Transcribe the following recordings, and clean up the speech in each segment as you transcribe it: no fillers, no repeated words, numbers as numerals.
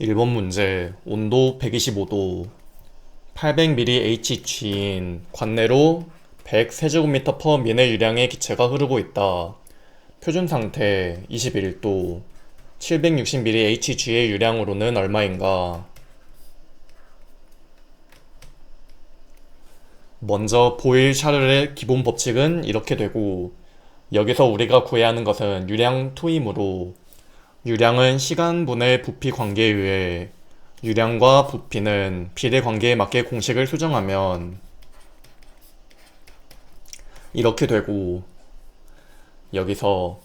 1번 문제. 온도 125도 800mAhg인 관내로 100세제곱미터 퍼 민의 유량의 기체가 흐르고 있다. 표준 상태 21도 760mAhg의 유량으로는 얼마인가? 먼저 보일-샤를의 기본 법칙은 이렇게 되고, 여기서 우리가 구해야 하는 것은 유량 2이므로 유량은 시간분의 부피 관계에 의해 유량과 부피는 비례 관계에 맞게 공식을 수정하면 이렇게 되고, 여기서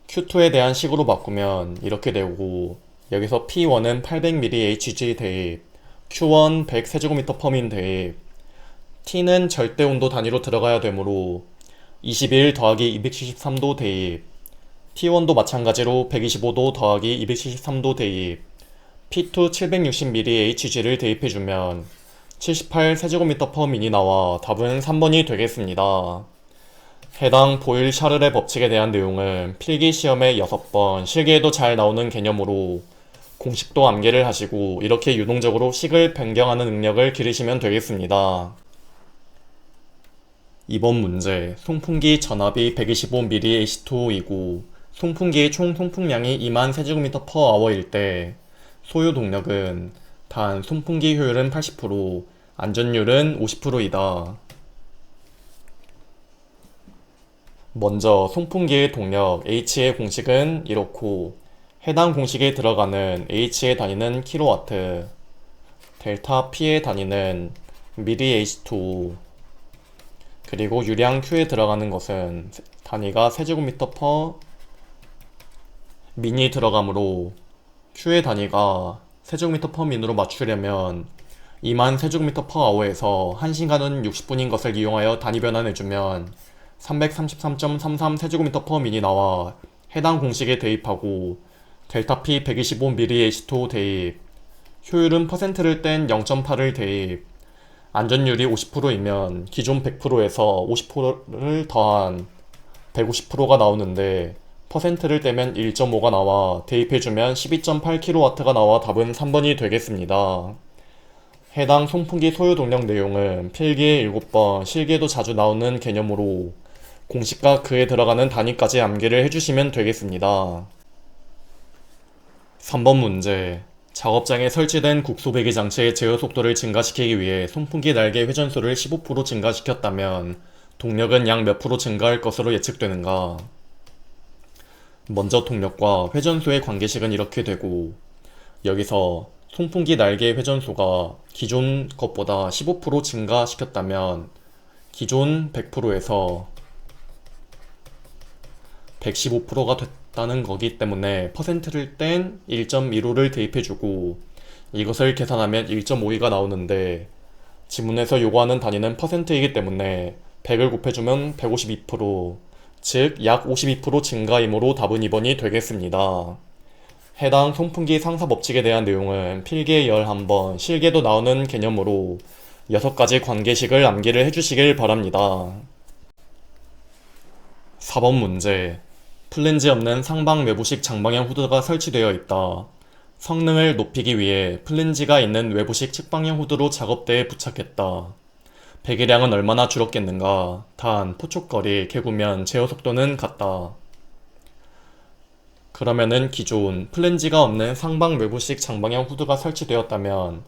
Q2에 대한 식으로 바꾸면 이렇게 되고, 여기서 P1은 800mAhg 대입, Q1 100세제곱미터 퍼민 대입, T는 절대 온도 단위로 들어가야 되므로 21 더하기 273도 대입, T1도 마찬가지로 125도 더하기 273도 대입, P2 760mAhg를 대입해주면 78세제곱미터 퍼 민이 나와 답은 3번이 되겠습니다. 해당 보일-샤를의 법칙에 대한 내용은 필기시험에 6번, 실기에도 잘 나오는 개념으로 공식도 암기를 하시고 이렇게 유동적으로 식을 변경하는 능력을 기르시면 되겠습니다. 2번 문제. 송풍기 전압이 125mAh2이고 송풍기의 총 송풍량이 2만 세제곱미터 퍼 아워일 때 소요 동력은 단 송풍기 효율은 80%, 안전율은 50%이다. 먼저 송풍기의 동력 H의 공식은 이렇고, 해당 공식에 들어가는 H의 단위는 킬로와트, 델타 P의 단위는 mAh2, 그리고 유량 Q에 들어가는 것은 단위가 세제곱미터 퍼 민이 들어가므로 Q의 단위가 세제곱미터 퍼 민으로 맞추려면 2만 세제곱미터 퍼 아워에서 1시간은 60분인 것을 이용하여 단위 변환해주면 333.33 세제곱미터 퍼 민이 나와 해당 공식에 대입하고 델타 P 125mAh2 대입, 효율은 퍼센트를 뗀 0.8을 대입, 안전율이 50%이면 기존 100%에서 50%를 더한 150%가 나오는데 퍼센트를 떼면 1.5가 나와 대입해주면 12.8kW가 나와 답은 3번이 되겠습니다. 해당 송풍기 소요 동력 내용은 필기에 7번, 실기에도 자주 나오는 개념으로 공식과 그에 들어가는 단위까지 암기를 해주시면 되겠습니다. 3번 문제. 작업장에 설치된 국소배기 장치의 제어 속도를 증가시키기 위해 송풍기 날개 회전수를 15% 증가시켰다면 동력은 약 몇 프로 증가할 것으로 예측되는가? 먼저 동력과 회전수의 관계식은 이렇게 되고, 여기서 송풍기 날개 회전수가 기존 것보다 15% 증가시켰다면 기존 100%에서 115%가 됐다는 거기 때문에 퍼센트를 뗀 1.15를 대입해주고 이것을 계산하면 1.52가 나오는데 지문에서 요구하는 단위는 퍼센트이기 때문에 100을 곱해주면 152%, 즉 약 52% 증가이므로 답은 2번이 되겠습니다. 해당 송풍기 상사 법칙에 대한 내용은 필기에 11번, 실기에도 나오는 개념으로 6가지 관계식을 암기를 해주시길 바랍니다. 4번 문제. 플랜지 없는 상방 외부식 장방향 후드가 설치되어 있다. 성능을 높이기 위해 플랜지가 있는 외부식 측방향 후드로 작업대에 부착했다. 배기량은 얼마나 줄었겠는가? 단, 포촉거리, 개구면, 제어 속도는 같다. 그러면은 기존 플랜지가 없는 상방 외부식 장방향 후드가 설치되었다면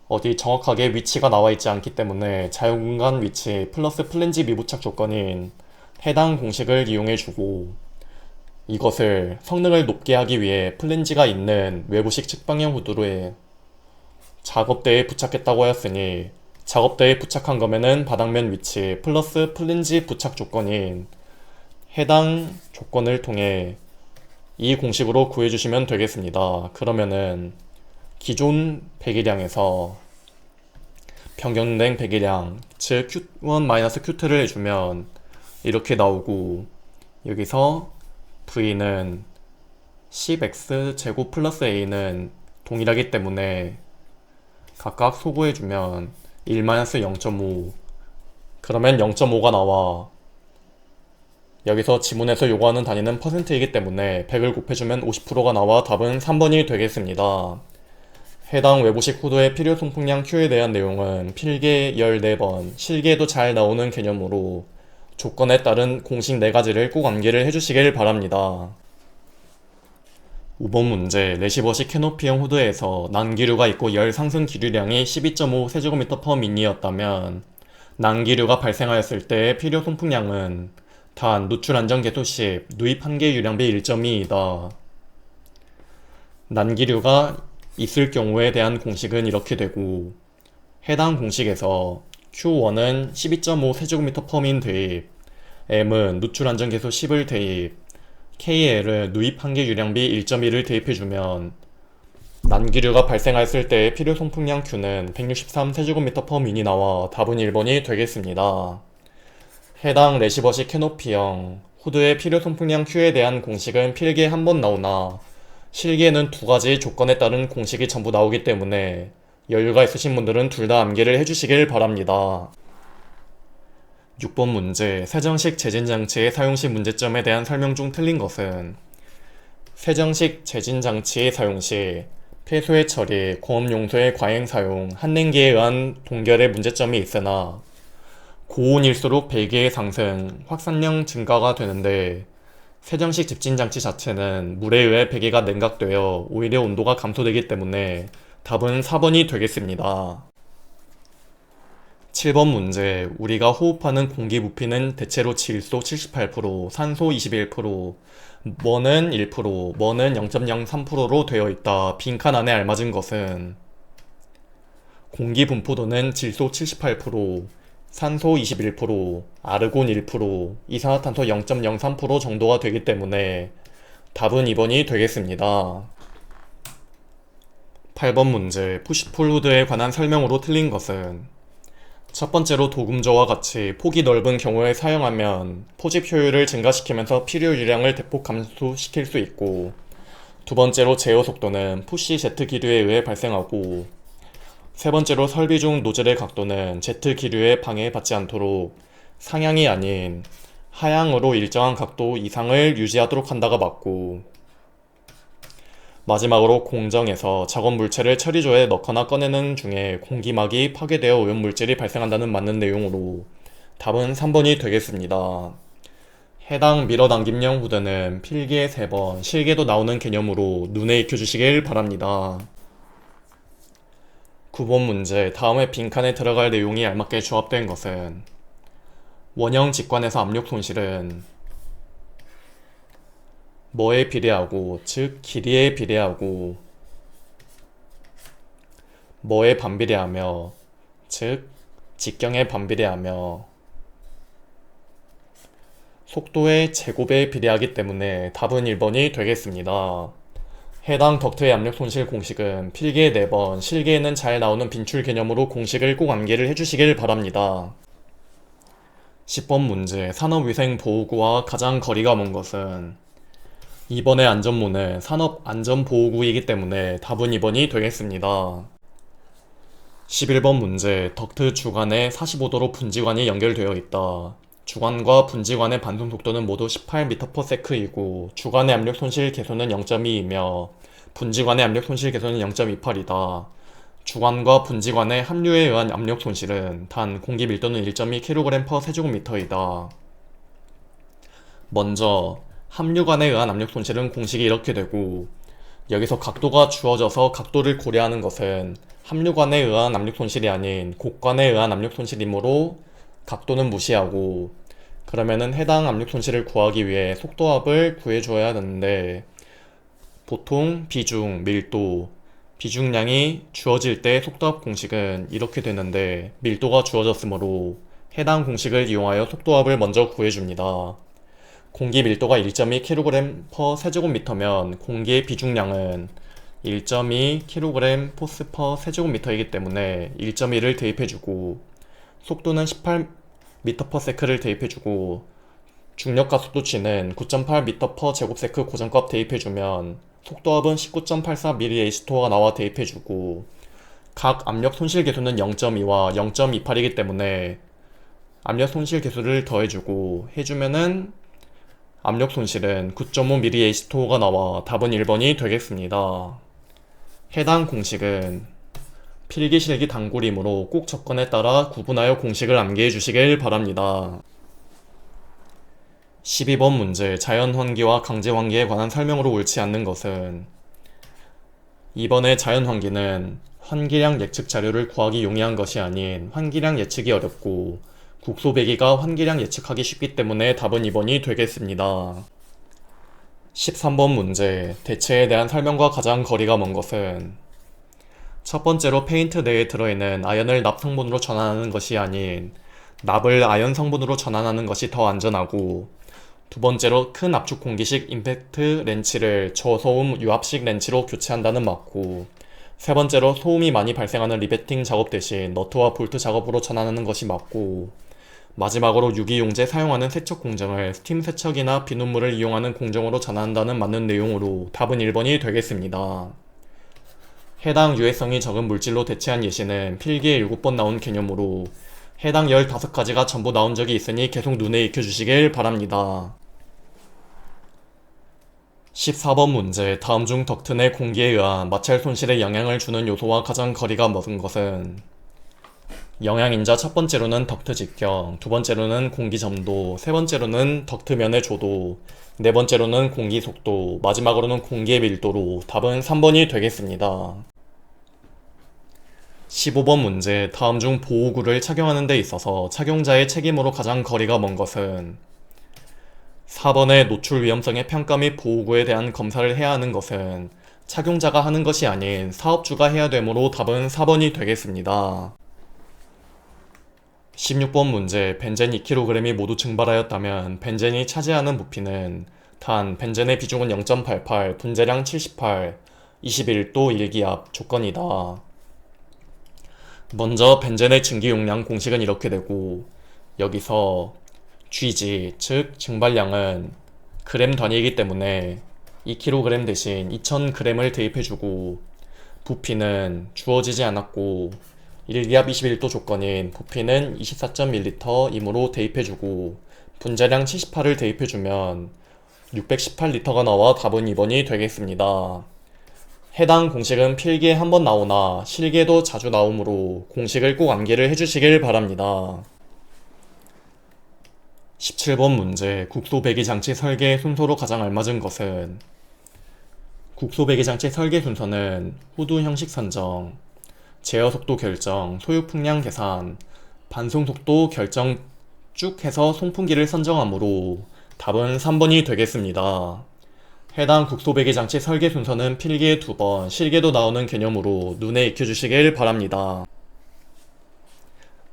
어디 정확하게 위치가 나와 있지 않기 때문에 자유공간 위치 플러스 플랜지 미부착 조건인 해당 공식을 이용해주고, 이것을 성능을 높게 하기 위해 플랜지가 있는 외부식 측방향 후드로에 작업대에 부착했다고 하였으니 작업대에 부착한 거면은 바닥면 위치 플러스 플랜지 부착 조건인 해당 조건을 통해 이 공식으로 구해주시면 되겠습니다. 그러면은 기존 배기량에서 변경된 배기량, 즉 Q1-Q2를 해주면 이렇게 나오고, 여기서 V는 10x 제곱 플러스 A는 동일하기 때문에 각각 소구해주면 1-0.5, 그러면 0.5가 나와 여기서 지문에서 요구하는 단위는 퍼센트이기 때문에 100을 곱해주면 50%가 나와 답은 3번이 되겠습니다. 해당 외부식 후드의 필요 송풍량 Q에 대한 내용은 필기 14번, 실기에도 잘 나오는 개념으로 조건에 따른 공식 4가지를 꼭 암기를 해주시길 바랍니다. 5번 문제, 레시버식 캐노피형 후드에서 난기류가 있고 열 상승 기류량이 12.5 세제곱미터 퍼 민이었다면 난기류가 발생하였을 때 필요 송풍량은 단, 누출 안전 개수 10, 누입 한계 유량비 1.2이다. 난기류가 있을 경우에 대한 공식은 이렇게 되고 해당 공식에서 Q1은 12.5 세제곱미터 퍼 민 대입, M은 누출 안전 개수 10을 대입, KL은 누입 한계 유량비 1.2를 대입해주면 난기류가 발생했을 때의 필요 송풍량 Q는 163 세제곱미터 퍼 민이 나와 답은 1번이 되겠습니다. 해당 레시버식 캐노피형 후드의 필요 송풍량 Q에 대한 공식은 필기에 한 번 나오나 실기에는 2가지 조건에 따른 공식이 전부 나오기 때문에 여유가 있으신 분들은 둘 다 암기를 해주시길 바랍니다. 6번 문제, 세정식 재진장치의 사용시 문제점에 대한 설명 중 틀린 것은 세정식 재진장치의 사용시 폐소의 처리, 공업용소의 과행 사용, 한냉기에 의한 동결의 문제점이 있으나 고온일수록 배기의 상승, 확산량 증가가 되는데 세정식 집진장치 자체는 물에 의해 배기가 냉각되어 오히려 온도가 감소되기 때문에 답은 4번이 되겠습니다. 7번 문제, 우리가 호흡하는 공기 부피는 대체로 질소 78%, 산소 21%, 뭐는 1%, 뭐는 0.03%로 되어 있다. 빈칸 안에 알맞은 것은 공기 분포도는 질소 78%, 산소 21%, 아르곤 1%, 이산화탄소 0.03% 정도가 되기 때문에 답은 2번이 되겠습니다. 8번 문제, 푸시풀 후드에 관한 설명으로 틀린 것은 첫 번째로 도금조와 같이 폭이 넓은 경우에 사용하면 포집 효율을 증가시키면서 필요 유량을 대폭 감소시킬 수 있고, 두 번째로 제어 속도는 푸시 Z 기류에 의해 발생하고, 세 번째로 설비 중 노즐의 각도는 Z 기류에 방해받지 않도록 상향이 아닌 하향으로 일정한 각도 이상을 유지하도록 한다가 맞고, 마지막으로 공정에서 작업 물체를 처리조에 넣거나 꺼내는 중에 공기막이 파괴되어 오염물질이 발생한다는 맞는 내용으로 답은 3번이 되겠습니다. 해당 밀어당김형 후드는 필기에 3번, 실기에도 나오는 개념으로 눈에 익혀주시길 바랍니다. 9번 문제, 다음에 빈칸에 들어갈 내용이 알맞게 조합된 것은 원형 직관에서 압력 손실은 뭐에 비례하고, 즉 길이에 비례하고 뭐에 반비례하며, 즉 직경에 반비례하며 속도의 제곱에 비례하기 때문에 답은 1번이 되겠습니다. 해당 덕트의 압력 손실 공식은 필기에 4번, 실기에는 잘 나오는 빈출 개념으로 공식을 꼭 암기를 해주시길 바랍니다. 10번 문제, 산업위생보호구와 가장 거리가 먼 것은 이번의 안전모는 산업안전보호구이기 때문에 답은 2번이 되겠습니다. 11번 문제, 덕트 주관에 45도로 분지관이 연결되어 있다. 주관과 분지관의 반송 속도는 모두 18m/s이고 주관의 압력 손실 개수는 0.2이며 분지관의 압력 손실 개수는 0.28이다. 주관과 분지관의 합류에 의한 압력 손실은 단 공기 밀도는 1.2kg/세제곱미터이다. 먼저 합류관에 의한 압력 손실은 공식이 이렇게 되고, 여기서 각도가 주어져서 각도를 고려하는 것은 합류관에 의한 압력 손실이 아닌 곡관에 의한 압력 손실이므로 각도는 무시하고, 그러면은 해당 압력 손실을 구하기 위해 속도압을 구해줘야 하는데 보통 비중, 밀도, 비중량이 주어질 때 속도압 공식은 이렇게 되는데 밀도가 주어졌으므로 해당 공식을 이용하여 속도압을 먼저 구해줍니다. 공기 밀도가 1.2kg/세제곱미터면 공기의 비중량은 1.2kg/세제곱미터이기 때문에 1.2를 대입해주고, 속도는 18m/s를 대입해주고, 중력과 속도치는 9.8m/제곱세크 고정값 대입해주면 속도압은 19.84mAh 나와 대입해주고, 각 압력 손실 개수는 0.2와 0.28이기 때문에 압력 손실 개수를 더해주고 해주면은 압력 손실은 9.5mm H2O가 나와 답은 1번이 되겠습니다. 해당 공식은 필기실기 단골이므로 꼭 접근에 따라 구분하여 공식을 암기해 주시길 바랍니다. 12번 문제 자연환기와 강제환기에 관한 설명으로 옳지 않는 것은 2번의 자연환기는 환기량 예측 자료를 구하기 용이한 것이 아닌 환기량 예측이 어렵고 국소배기가 환기량 예측하기 쉽기 때문에 답은 2번이 되겠습니다. 13번 문제 대체에 대한 설명과 가장 거리가 먼 것은 첫 번째로 페인트 내에 들어있는 아연을 납 성분으로 전환하는 것이 아닌 납을 아연 성분으로 전환하는 것이 더 안전하고 두 번째로 큰 압축 공기식 임팩트 렌치를 저소음 유압식 렌치로 교체한다는 맞고 세 번째로 소음이 많이 발생하는 리베팅 작업 대신 너트와 볼트 작업으로 전환하는 것이 맞고 마지막으로 유기용제 사용하는 세척 공정을 스팀 세척이나 비눗물을 이용하는 공정으로 전환한다는 맞는 내용으로 답은 1번이 되겠습니다. 해당 유해성이 적은 물질로 대체한 예시는 필기에 7번 나온 개념으로 해당 15가지가 전부 나온 적이 있으니 계속 눈에 익혀주시길 바랍니다. 14번 문제 다음 중 덕트 내 공기에 의한 마찰 손실에 영향을 주는 요소와 가장 거리가 먼 것은 영향인자 첫 번째로는 덕트 직경, 두 번째로는 공기 점도, 세 번째로는 덕트 면의 조도, 네 번째로는 공기 속도, 마지막으로는 공기의 밀도로 답은 3번이 되겠습니다. 15번 문제 다음 중 보호구를 착용하는 데 있어서 착용자의 책임으로 가장 거리가 먼 것은 4번의 노출 위험성의 평가 및 보호구에 대한 검사를 해야 하는 것은 착용자가 하는 것이 아닌 사업주가 해야 되므로 답은 4번이 되겠습니다. 16번 문제 벤젠 2kg이 모두 증발하였다면 벤젠이 차지하는 부피는 단 벤젠의 비중은 0.88, 분자량 78, 21도 일기압 조건이다. 먼저 벤젠의 증기 용량 공식은 이렇게 되고 여기서 Gg 즉 증발량은 그램 단위이기 때문에 2kg 대신 2000g을 대입해주고 부피는 주어지지 않았고 일기압 21도 조건인 부피는 24.1L이므로 대입해주고 분자량 78을 대입해주면 618L가 나와 답은 2번이 되겠습니다. 해당 공식은 필기에 한번 나오나 실기에도 자주 나오므로 공식을 꼭 암기를 해주시길 바랍니다. 17번 문제 국소배기장치 설계 순서로 가장 알맞은 것은 국소배기장치 설계 순서는 후두 형식 선정, 제어 속도 결정, 소요 풍량 계산, 반송 속도 결정 쭉 해서 송풍기를 선정하므로 답은 3번이 되겠습니다. 해당 국소배기장치 설계 순서는 필기에 2번, 실기에도 나오는 개념으로 눈에 익혀주시길 바랍니다.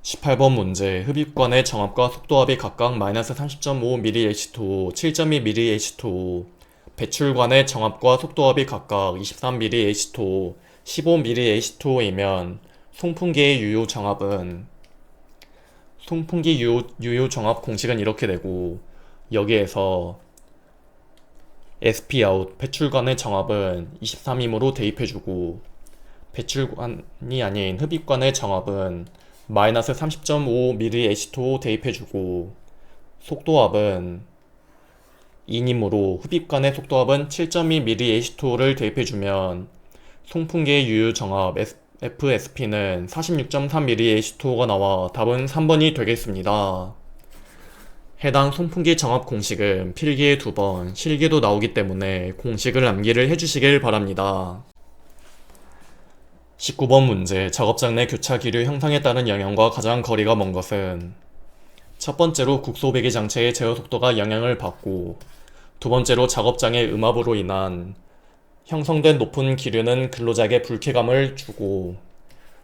18번 문제 흡입관의 정압과 속도압이 각각 마이너스 30.5mm H2O, 7.2mm H2O, 배출관의 정압과 속도압이 각각 23mm H2O, 15mm H2O이면 송풍기의 유효 정압은 송풍기 유효 정압 공식은 이렇게 되고 여기에서 SPout 배출관의 정압은 23이므로 대입해주고 배출관이 아닌 흡입관의 정압은 마이너스 30.5mm H2O 대입해주고 속도압은 2이므로 흡입관의 속도압은 7.2mm H2O를 대입해주면 송풍기의 유효 정압 FSP는 46.3mm H2O가 나와 답은 3번이 되겠습니다. 해당 송풍기 정압 공식은 필기에 2번, 실기에도 나오기 때문에 공식을 암기를 해주시길 바랍니다. 19번 문제 작업장 내 교차 기류 형상에 따른 영향과 가장 거리가 먼 것은 첫 번째로 국소배기 장치의 제어 속도가 영향을 받고 두 번째로 작업장의 음압으로 인한 형성된 높은 기류는 근로자에게 불쾌감을 주고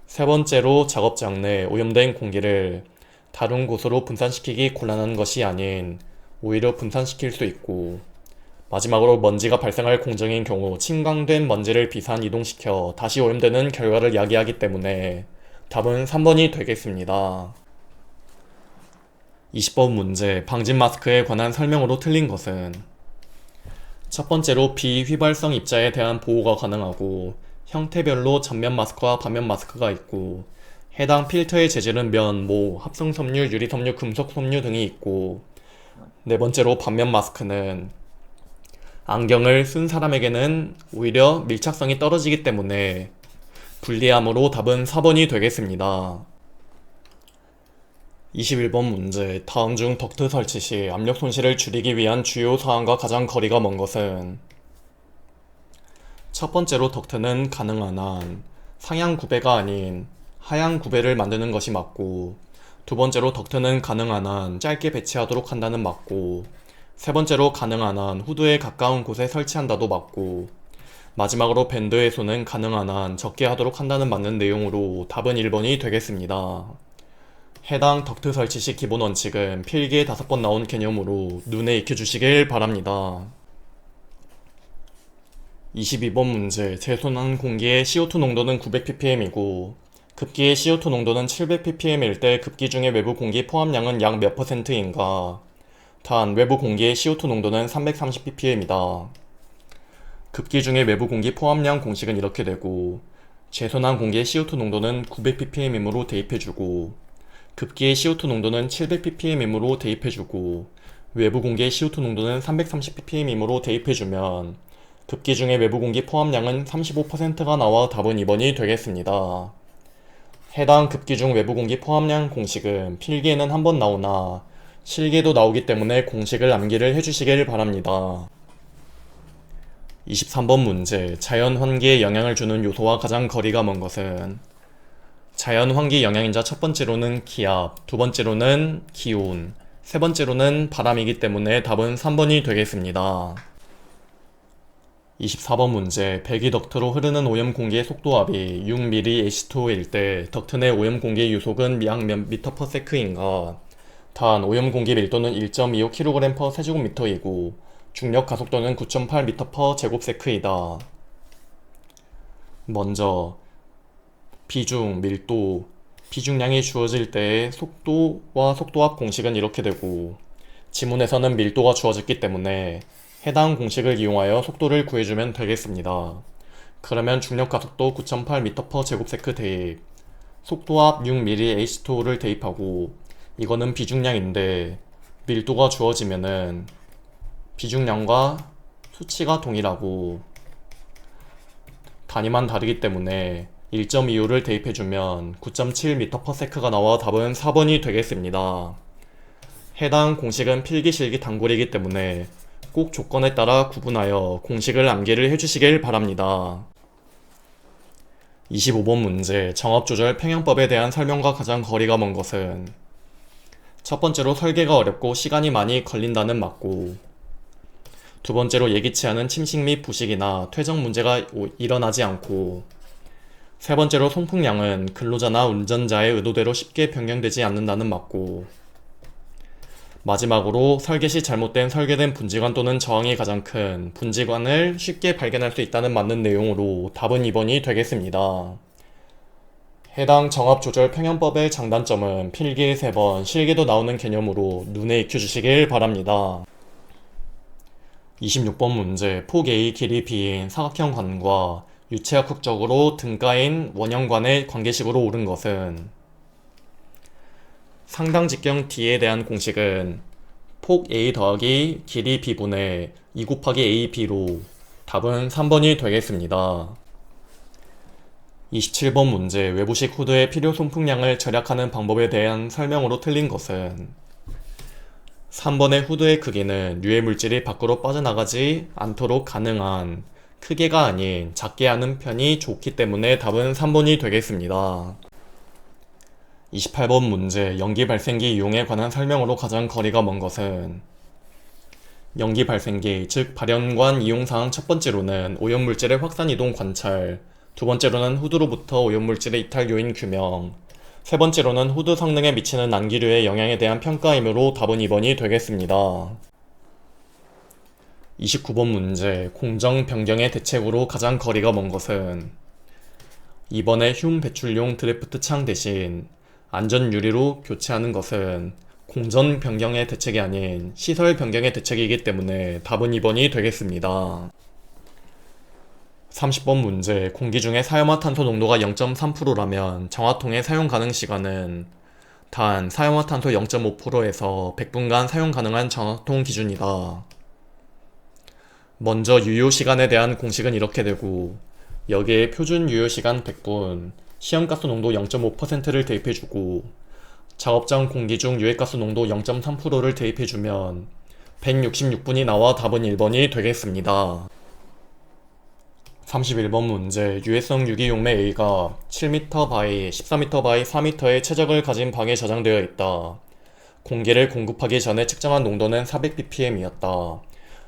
세 번째로 작업장 내 오염된 공기를 다른 곳으로 분산시키기 곤란한 것이 아닌 오히려 분산시킬 수 있고 마지막으로 먼지가 발생할 공정인 경우 침강된 먼지를 비산 이동시켜 다시 오염되는 결과를 야기하기 때문에 답은 3번이 되겠습니다. 20번 문제 방진 마스크에 관한 설명으로 틀린 것은 첫 번째로 비휘발성 입자에 대한 보호가 가능하고 형태별로 전면 마스크와 반면 마스크가 있고 해당 필터의 재질은 면, 모, 합성섬유, 유리섬유, 금속섬유 등이 있고 네 번째로 반면 마스크는 안경을 쓴 사람에게는 오히려 밀착성이 떨어지기 때문에 불리함으로 답은 4번이 되겠습니다. 21번 문제. 다음 중 덕트 설치 시 압력 손실을 줄이기 위한 주요 사항과 가장 거리가 먼 것은? 첫 번째로 덕트는 가능한 한 상향 구배가 아닌 하향 구배를 만드는 것이 맞고, 두 번째로 덕트는 가능한 한 짧게 배치하도록 한다는 맞고, 세 번째로 가능한 한 후드에 가까운 곳에 설치한다도 맞고, 마지막으로 밴드의 손은 가능한 한 적게 하도록 한다는 맞는 내용으로 답은 1번이 되겠습니다. 해당 덕트 설치 시 기본 원칙은 필기에 5번 나온 개념으로 눈에 익혀주시길 바랍니다. 22번 문제. 제손한 공기의 CO2 농도는 900ppm이고 급기의 CO2 농도는 700ppm일 때 급기 중의 외부 공기 포함량은 약 몇 %인가? 단, 외부 공기의 CO2 농도는 330ppm이다. 급기 중의 외부 공기 포함량 공식은 이렇게 되고, 제손한 공기의 CO2 농도는 900ppm이므로 대입해주고, 급기의 CO2 농도는 700ppm이므로 대입해주고, 외부 공기의 CO2 농도는 330ppm이므로 대입해주면 급기 중의 외부 공기 포함량은 35%가 나와 답은 2번이 되겠습니다. 해당 급기 중 외부 공기 포함량 공식은 필기에는 한 번 나오나 실기에도 나오기 때문에 공식을 암기를 해주시길 바랍니다. 23번 문제. 자연 환기에 영향을 주는 요소와 가장 거리가 먼 것은? 자연 환기 영향인자 첫 번째로는 기압, 두 번째로는 기온, 세 번째로는 바람이기 때문에 답은 3번이 되겠습니다. 24번 문제. 배기 덕트로 흐르는 오염 공기의 속도압이 6mm H2O일 때 덕트 내 오염 공기의 유속은 약 몇 m/s인가? 단, 오염 공기 밀도는 1.25kg/세제곱미터이고 중력 가속도는 9.8m/제곱세크이다. 먼저 비중, 밀도, 비중량이 주어질 때의 속도와 속도압 공식은 이렇게 되고, 지문에서는 밀도가 주어졌기 때문에 해당 공식을 이용하여 속도를 구해주면 되겠습니다. 그러면 중력 가속도 9.8m/제곱세크 대입, 속도압 6mm H2O를 대입하고, 이거는 비중량인데 밀도가 주어지면은 비중량과 수치가 동일하고 단위만 다르기 때문에 1.25를 대입해주면 9.7m/s가 나와 답은 4번이 되겠습니다. 해당 공식은 필기실기 단골이기 때문에 꼭 조건에 따라 구분하여 공식을 암기를 해주시길 바랍니다. 25번 문제. 정압조절 평형법에 대한 설명과 가장 거리가 먼 것은? 첫 번째로 설계가 어렵고 시간이 많이 걸린다는 맞고, 두 번째로 예기치 않은 침식 및 부식이나 퇴적 문제가 일어나지 않고, 세 번째로 송풍량은 근로자나 운전자의 의도대로 쉽게 변경되지 않는다는 맞고, 마지막으로 설계 시 잘못된 설계된 분지관 또는 저항이 가장 큰 분지관을 쉽게 발견할 수 있다는 맞는 내용으로 답은 2번이 되겠습니다. 해당 정압조절 평형법의 장단점은 필기 3번, 실기도 나오는 개념으로 눈에 익혀주시길 바랍니다. 26번 문제. 폭 A, 길이 B인 사각형 관과 유체역학적으로 등가인 원형관의 관계식으로 옳은 것은? 상당 직경 D에 대한 공식은 폭 A 더하기 길이 B분의 2 곱하기 AB로 답은 3번이 되겠습니다. 27번 문제. 외부식 후드의 필요 송풍량을 절약하는 방법에 대한 설명으로 틀린 것은? 3번의 후드의 크기는 유해 물질이 밖으로 빠져나가지 않도록 가능한 크게가 아닌 작게 하는 편이 좋기 때문에 답은 3번이 되겠습니다. 28번 문제. 연기 발생기 이용에 관한 설명으로 가장 거리가 먼 것은? 연기 발생기, 즉 발연관 이용사항 첫 번째로는 오염물질의 확산 이동 관찰, 두 번째로는 후드로부터 오염물질의 이탈 요인 규명, 세 번째로는 후드 성능에 미치는 난기류의 영향에 대한 평가이므로 답은 2번이 되겠습니다. 29번 문제. 공정 변경의 대책으로 가장 거리가 먼 것은? 이번에 흉 배출용 드래프트 창 대신 안전 유리로 교체하는 것은 공정 변경의 대책이 아닌 시설 변경의 대책이기 때문에 답은 2번이 되겠습니다. 30번 문제. 공기 중에 사염화탄소 농도가 0.3%라면 정화통의 사용 가능 시간은? 단, 사용화탄소 0.5%에서 100분간 사용 가능한 전화통 기준이다. 먼저 유효시간에 대한 공식은 이렇게 되고, 여기에 표준 유효시간 100분, 시험가스 농도 0.5%를 대입해주고, 작업장 공기 중 유해가스 농도 0.3%를 대입해주면 166분이 나와 답은 1번이 되겠습니다. 31번 문제. 유해성 유기용매 A가 7m 바이 14m 바이 4m의 최적을 가진 방에 저장되어 있다. 공기를 공급하기 전에 측정한 농도는 400ppm이었다.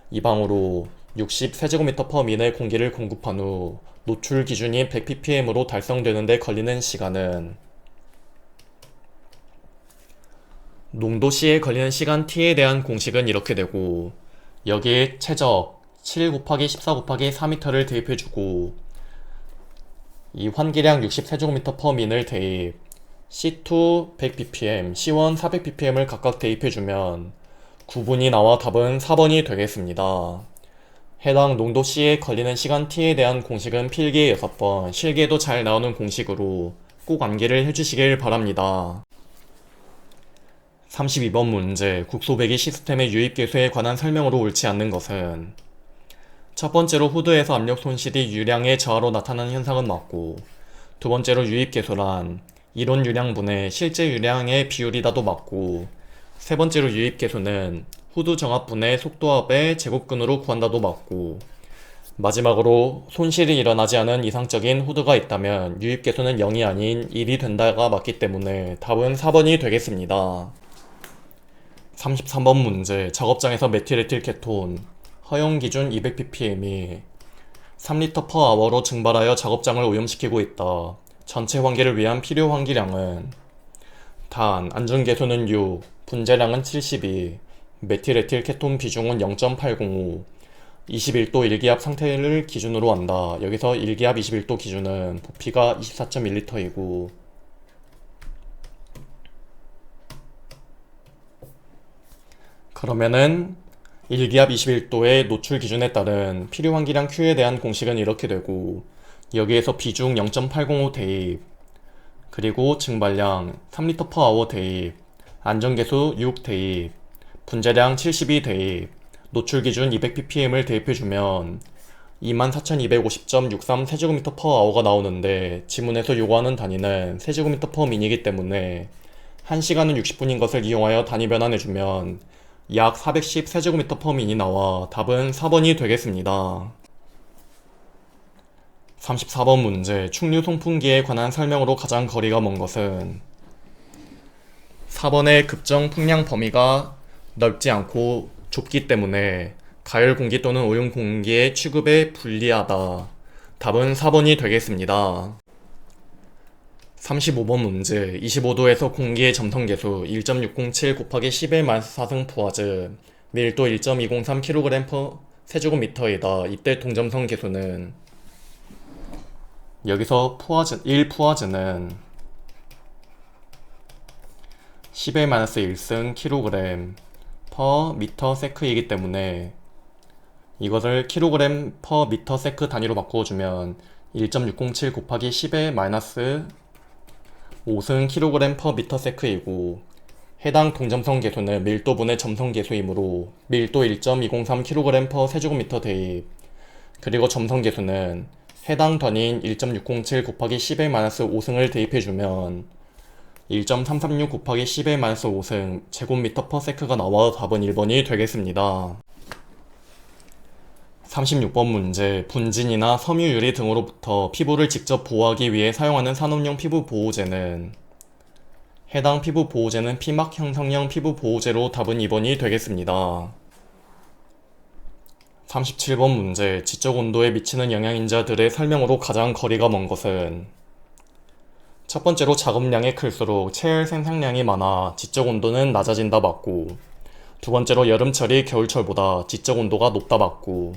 이 방으로 60세제곱미터/민의 공기를 공급한 후 노출 기준이 100ppm으로 달성되는데 걸리는 시간은, 농도 C에 걸리는 시간 T에 대한 공식은 이렇게 되고, 여기에 최적 7 곱하기 14 곱하기 4m를 대입해주고, 이 환기량 60세제곱미터/민을 대입, C2 100ppm, C1 400ppm을 각각 대입해주면 9분이 나와 답은 4번이 되겠습니다. 해당 농도 C에 걸리는 시간 T에 대한 공식은 필기에 6번, 실기에도 잘 나오는 공식으로 꼭 암기를 해주시길 바랍니다. 32번 문제. 국소배기 시스템의 유입계수에 관한 설명으로 옳지 않는 것은, 첫 번째로 후드에서 압력 손실이 유량의 저하로 나타나는 현상은 맞고, 두 번째로 유입계수란 이론 유량분의 실제 유량의 비율이다도 맞고, 세 번째로 유입계수는 후드 정합분의 속도합의 제곱근으로 구한다도 맞고, 마지막으로 손실이 일어나지 않은 이상적인 후드가 있다면 유입계수는 0이 아닌 1이 된다가 맞기 때문에 답은 4번이 되겠습니다. 33번 문제. 작업장에서 메틸에틸 케톤 허용기준 200ppm이 3L/h로 증발하여 작업장을 오염시키고 있다. 전체 환기를 위한 필요 환기량은, 단, 안중계수는 6, 분자량은 72, 메틸에틸 케톤 비중은 0.805, 21도 일기압 상태를 기준으로 한다. 여기서 일기압 21도 기준은 부피가 24.1L이고, 그러면은 일기압 21도의 노출 기준에 따른 필요 환기량 Q에 대한 공식은 이렇게 되고, 여기에서 비중 0.805 대입, 그리고 증발량 3L/h 대입, 안전계수 6 대입, 분자량 72 대입, 노출 기준 200ppm을 대입해주면 24,250.63 세제곱미터/h가 나오는데, 지문에서 요구하는 단위는 세제곱미터/민이기 때문에 1시간은 60분인 것을 이용하여 단위 변환해주면 약 410 세제곱미터/민이 나와 답은 4번이 되겠습니다. 34번 문제. 충류 송풍기에 관한 설명으로 가장 거리가 먼 것은, 4번의 급정 풍량 범위가 넓지 않고 좁기 때문에 가열 공기 또는 오염 공기의 취급에 불리하다. 답은 4번이 되겠습니다. 35번 문제. 25도에서 공기의 점성계수 1.607 곱하기 10의 -4승 푸아즈, 밀도 1.203kg/세제곱미터이다. 이때 동점성 계수는, 여기서 1푸아즈는 10의 -1승 kg/msec이기 때문에 이것을 kg/msec 단위로 바꿔주면 1.607 곱하기 10의 -5승 kg/msec이고, 해당 동점성 계수는 밀도분의 점성 계수이므로 밀도 1.203 kg/세제곱미터 대입, 그리고 점성 계수는 해당 단위인 1.607 곱하기 10의 -5승을 대입해주면 1.336 곱하기 10의 -5승 제곱미터/s가 나와 답은 1번이 되겠습니다. 36번 문제. 분진이나 섬유 유리 등으로부터 피부를 직접 보호하기 위해 사용하는 산업용 피부 보호제는, 해당 피부 보호제는 피막 형성형 피부 보호제로 답은 2번이 되겠습니다. 37번 문제. 지적 온도에 미치는 영향인자들의 설명으로 가장 거리가 먼 것은, 첫 번째로 작업량이 클수록 체열 생산량이 많아 지적 온도는 낮아진다 맞고, 두 번째로 여름철이 겨울철보다 지적 온도가 높다 맞고,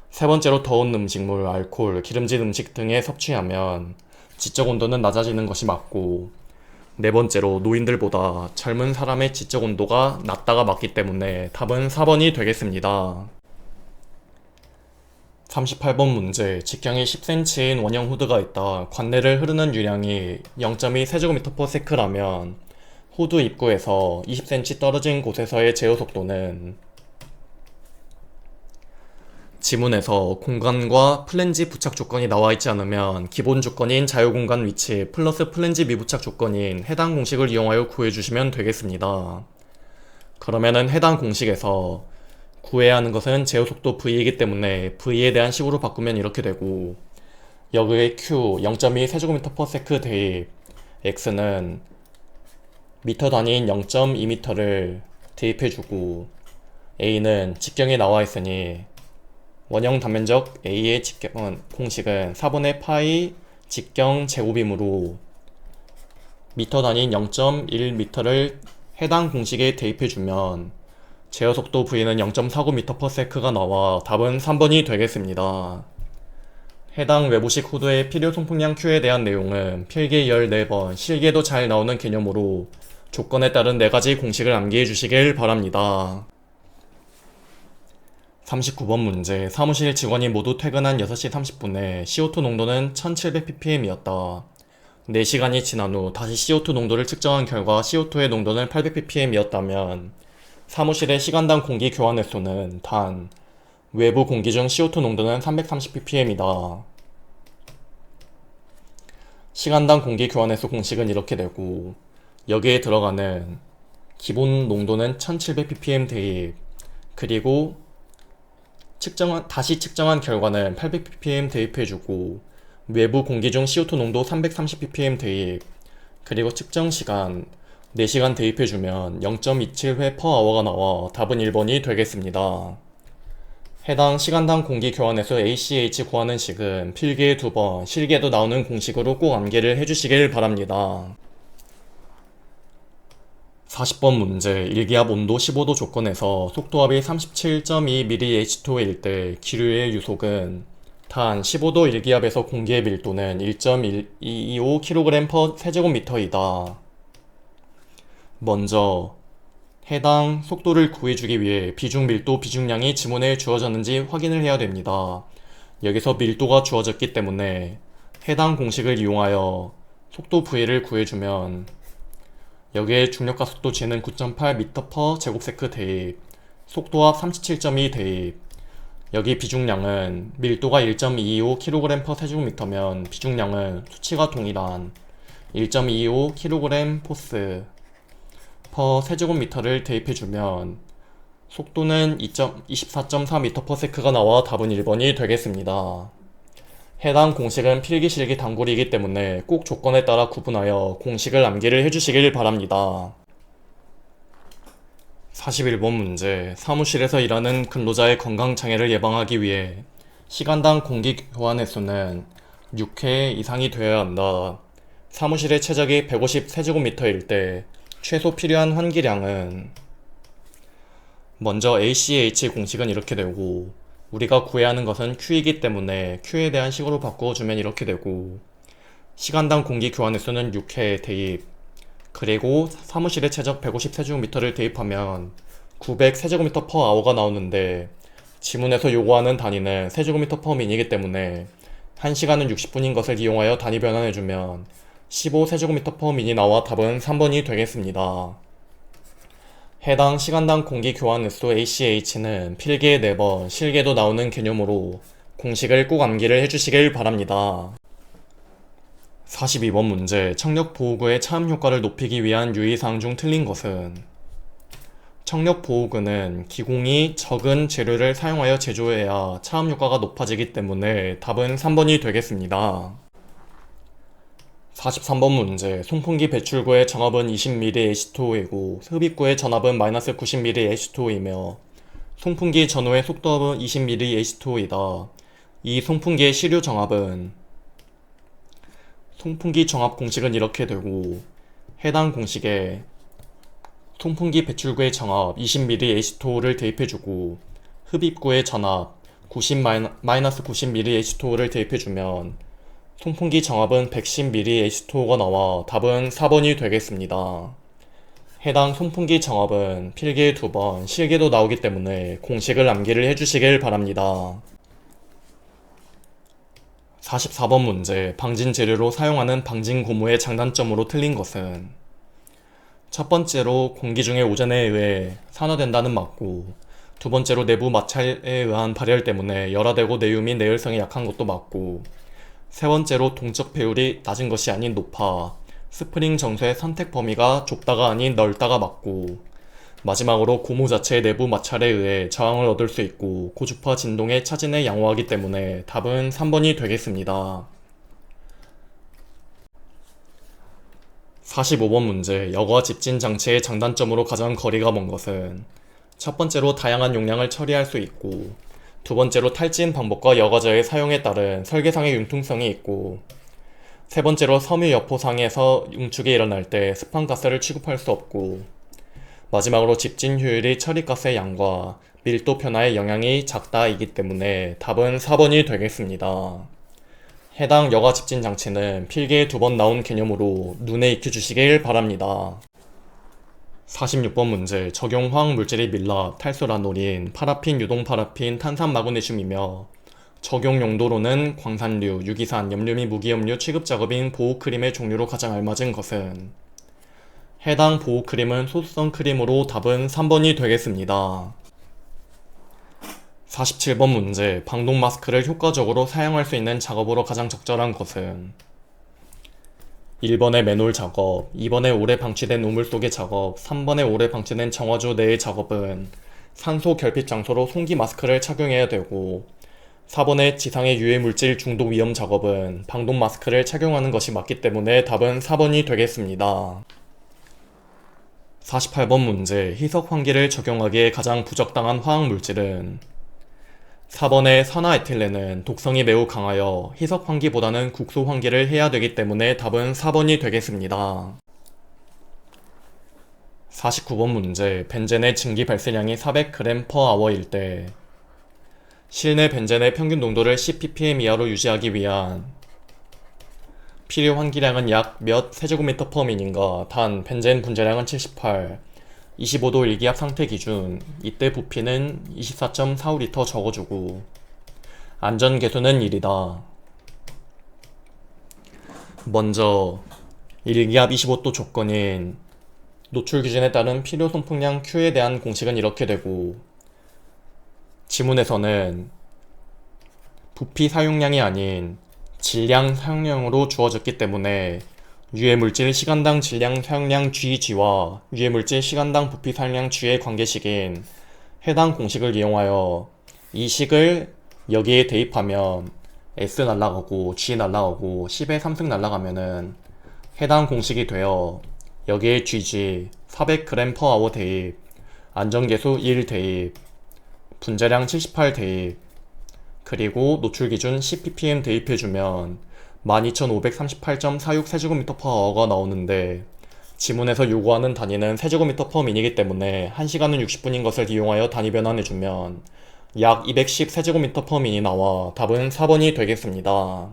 세 번째로 더운 음식물, 알코올, 기름진 음식 등에 섭취하면 지적 온도는 낮아지는 것이 맞고, 네 번째로 노인들보다 젊은 사람의 지적 온도가 낮다가 맞기 때문에 답은 4번이 되겠습니다. 38번 문제. 직경이 10cm인 원형 후드가 있다. 관내를 흐르는 유량이 0.2 세제곱미터/s라면 호두 입구에서 20cm 떨어진 곳에서의 제어 속도는 지문에서 공간과 플랜지 부착 조건이 나와 있지 않으면 기본 조건인 자유공간 위치 플러스 플랜지 미부착 조건인 해당 공식을 이용하여 구해주시면 되겠습니다. 그러면은 해당 공식에서 구해야 하는 것은 제어 속도 V이기 때문에 V에 대한 식으로 바꾸면 이렇게 되고, 여기에 Q 0.2 세제곱미터/s 대입, X는 미터 단위인 0.2m를 대입해주고, A는 직경에 나와 있으니 원형 단면적 A의 공식은 4분의 파이 직경 제곱이므로 미터 단위인 0.1m를 해당 공식에 대입해주면 제어 속도 V는 0.49m/s가 나와 답은 3번이 되겠습니다. 해당 외부식 호두의 필요 송풍량 Q에 대한 내용은 필기 14번, 실기에도 잘 나오는 개념으로 조건에 따른 4가지 공식을 암기해 주시길 바랍니다. 39번 문제. 사무실 직원이 모두 퇴근한 6시 30분에 CO2 농도는 1700ppm이었다. 4시간이 지난 후 다시 CO2 농도를 측정한 결과 CO2의 농도는 800ppm이었다면 사무실의 시간당 공기 교환 횟수는 단 외부 공기 중 CO2 농도는 330ppm이다. 시간당 공기 교환 횟수 공식은 이렇게 되고, 여기에 들어가는 기본 농도는 1700ppm 대입, 그리고 다시 측정한 결과는 800ppm 대입해주고, 외부 공기 중 CO2 농도 330ppm 대입, 그리고 측정 시간 4시간 대입해주면 0.27회/h가 나와 답은 1번이 되겠습니다. 해당 시간당 공기 교환에서 ACH 구하는 식은 필기에 2번, 실기에도 나오는 공식으로 꼭 암기를 해주시길 바랍니다. 40번 문제. 일기압 온도 15도 조건에서 속도압이 37.2mH2일 때 기류의 유속은 단 15도 일기압에서 공기의 밀도는 1.225kg/세제곱미터이다. 먼저 해당 속도를 구해주기 위해 비중, 밀도, 비중량이 지문에 주어졌는지 확인을 해야 됩니다. 여기서 밀도가 주어졌기 때문에 해당 공식을 이용하여 속도 V를 구해주면 여기에 중력과 속도 G는 9.8m/제곱세크 대입, 속도압 37.2 대입, 여기 비중량은 밀도가 1.225kg/세제곱미터면 비중량은 수치가 동일한 1.225kg 포스 per 세제곱미터를 대입해주면 속도는 24.4m/s가 나와 답은 1번이 되겠습니다. 해당 공식은 필기 실기 단골이기 때문에 꼭 조건에 따라 구분하여 공식을 암기를 해주시길 바랍니다. 41번 문제. 사무실에서 일하는 근로자의 건강장애를 예방하기 위해 시간당 공기 교환 횟수는 6회 이상이 되어야 한다. 사무실의 최적이 150세제곱미터일 때 최소 필요한 환기량은, 먼저 ACH 공식은 이렇게 되고, 우리가 구해야 하는 것은 Q이기 때문에 Q에 대한 식으로 바꿔주면 이렇게 되고, 시간당 공기 교환 횟수는 6회 대입, 그리고 사무실의 최적 150세제곱미터를 대입하면 900세제곱미터/h가 나오는데 지문에서 요구하는 단위는 세제곱미터/min이기 때문에 1시간은 60분인 것을 이용하여 단위 변환해주면 15세제곱미터/min이 나와 답은 3번이 되겠습니다. 해당 시간당 공기 교환 횟수 ACH는 필기에 4번, 실기에도 나오는 개념으로 공식을 꼭 암기를 해주시길 바랍니다. 42번 문제. 청력보호구의 차음 효과를 높이기 위한 유의사항 중 틀린 것은? 청력보호구는 기공이 적은 재료를 사용하여 제조해야 차음 효과가 높아지기 때문에 답은 3번이 되겠습니다. 43번 문제. 송풍기 배출구의 전압은 20mH2O이고 흡입구의 전압은 -90mH2O이며 송풍기 전후의 속도압은 20mH2O이다. 이 송풍기의 시류 정압은, 송풍기 정압 공식은 이렇게 되고, 해당 공식에 송풍기 배출구의 정압 20mH2O를 대입해주고 흡입구의 전압 90-90mH2O를 대입해주면 송풍기 정압은 110mH2O가 나와 답은 4번이 되겠습니다. 해당 송풍기 정압은 필기에 2번, 실기에도 나오기 때문에 공식을 암기를 해주시길 바랍니다. 44번 문제. 방진 재료로 사용하는 방진 고무의 장단점으로 틀린 것은? 첫 번째로 공기 중의 오존에 의해 산화된다는 맞고, 두 번째로 내부 마찰에 의한 발열 때문에 열화되고 내유 및 내열성이 약한 것도 맞고, 세 번째로 동적 배율이 낮은 것이 아닌 높아 스프링 정수의 선택 범위가 좁다가 아닌 넓다가 맞고, 마지막으로 고무 자체의 내부 마찰에 의해 저항을 얻을 수 있고 고주파 진동의 차진에 양호하기 때문에 답은 3번이 되겠습니다. 45번 문제, 여과 집진 장치의 장단점으로 가장 거리가 먼 것은 첫 번째로 다양한 용량을 처리할 수 있고, 두 번째로 탈진 방법과 여과저의 사용에 따른 설계상의 융통성이 있고, 세 번째로 섬유 여포상에서 융축이 일어날 때 스판가스를 취급할 수 없고, 마지막으로 집진 효율이 처리가스의 양과 밀도 변화의 영향이 작다이기 때문에 답은 4번이 되겠습니다. 해당 여과 집진 장치는 필기에 2번 나온 개념으로 눈에 익혀주시길 바랍니다. 46번 문제, 적용 화학 물질이 밀랍, 탈소라놀인, 파라핀, 유동 파라핀, 탄산 마그네슘이며 적용 용도로는 광산류, 유기산, 염료 및 무기염료 취급 작업인 보호 크림의 종류로 가장 알맞은 것은 해당 보호 크림은 소수성 크림으로 답은 3번이 되겠습니다. 47번 문제, 방독 마스크를 효과적으로 사용할 수 있는 작업으로 가장 적절한 것은 1번의 맨홀 작업, 2번의 오래 방치된 우물 속의 작업, 3번의 오래 방치된 정화조 내의 작업은 산소 결핍 장소로 송기 마스크를 착용해야 되고, 4번의 지상의 유해물질 중독 위험 작업은 방독 마스크를 착용하는 것이 맞기 때문에 답은 4번이 되겠습니다. 48번 문제, 희석 환기를 적용하기에 가장 부적당한 화학 물질은 4번의 산화에틸렌은 독성이 매우 강하여 희석 환기보다는 국소 환기를 해야 되기 때문에 답은 4번이 되겠습니다. 49번 문제, 벤젠의 증기 발생량이 400g/h일 때 실내 벤젠의 평균 농도를 10ppm 이하로 유지하기 위한 필요 환기량은 약 몇 세제곱미터/민인가. 단 벤젠 분자량은 78, 25도 일기압 상태 기준, 이때 부피는 24.45L 적어주고 안전계수는 1이다. 먼저 일기압 25도 조건인 노출 기준에 따른 필요 송풍량 Q에 대한 공식은 이렇게 되고, 지문에서는 부피 사용량이 아닌 질량 사용량으로 주어졌기 때문에 유해물질 시간당 질량 사용량 GG와 유해물질 시간당 부피 사용량 G의 관계식인 해당 공식을 이용하여 이 식을 여기에 대입하면 S 날라가고 G 날라가고 10의 3승 날라가면은 해당 공식이 되어 여기에 GG 400g/h 대입, 안전계수 1 대입, 분자량 78 대입, 그리고 노출기준 10ppm 대입해주면 12538.46 세제곱미터/h가 나오는데, 지문에서 요구하는 단위는 세제곱미터/min이기 때문에 1시간은 60분인 것을 이용하여 단위 변환해주면 약 210 세제곱미터/min이 나와 답은 4번이 되겠습니다.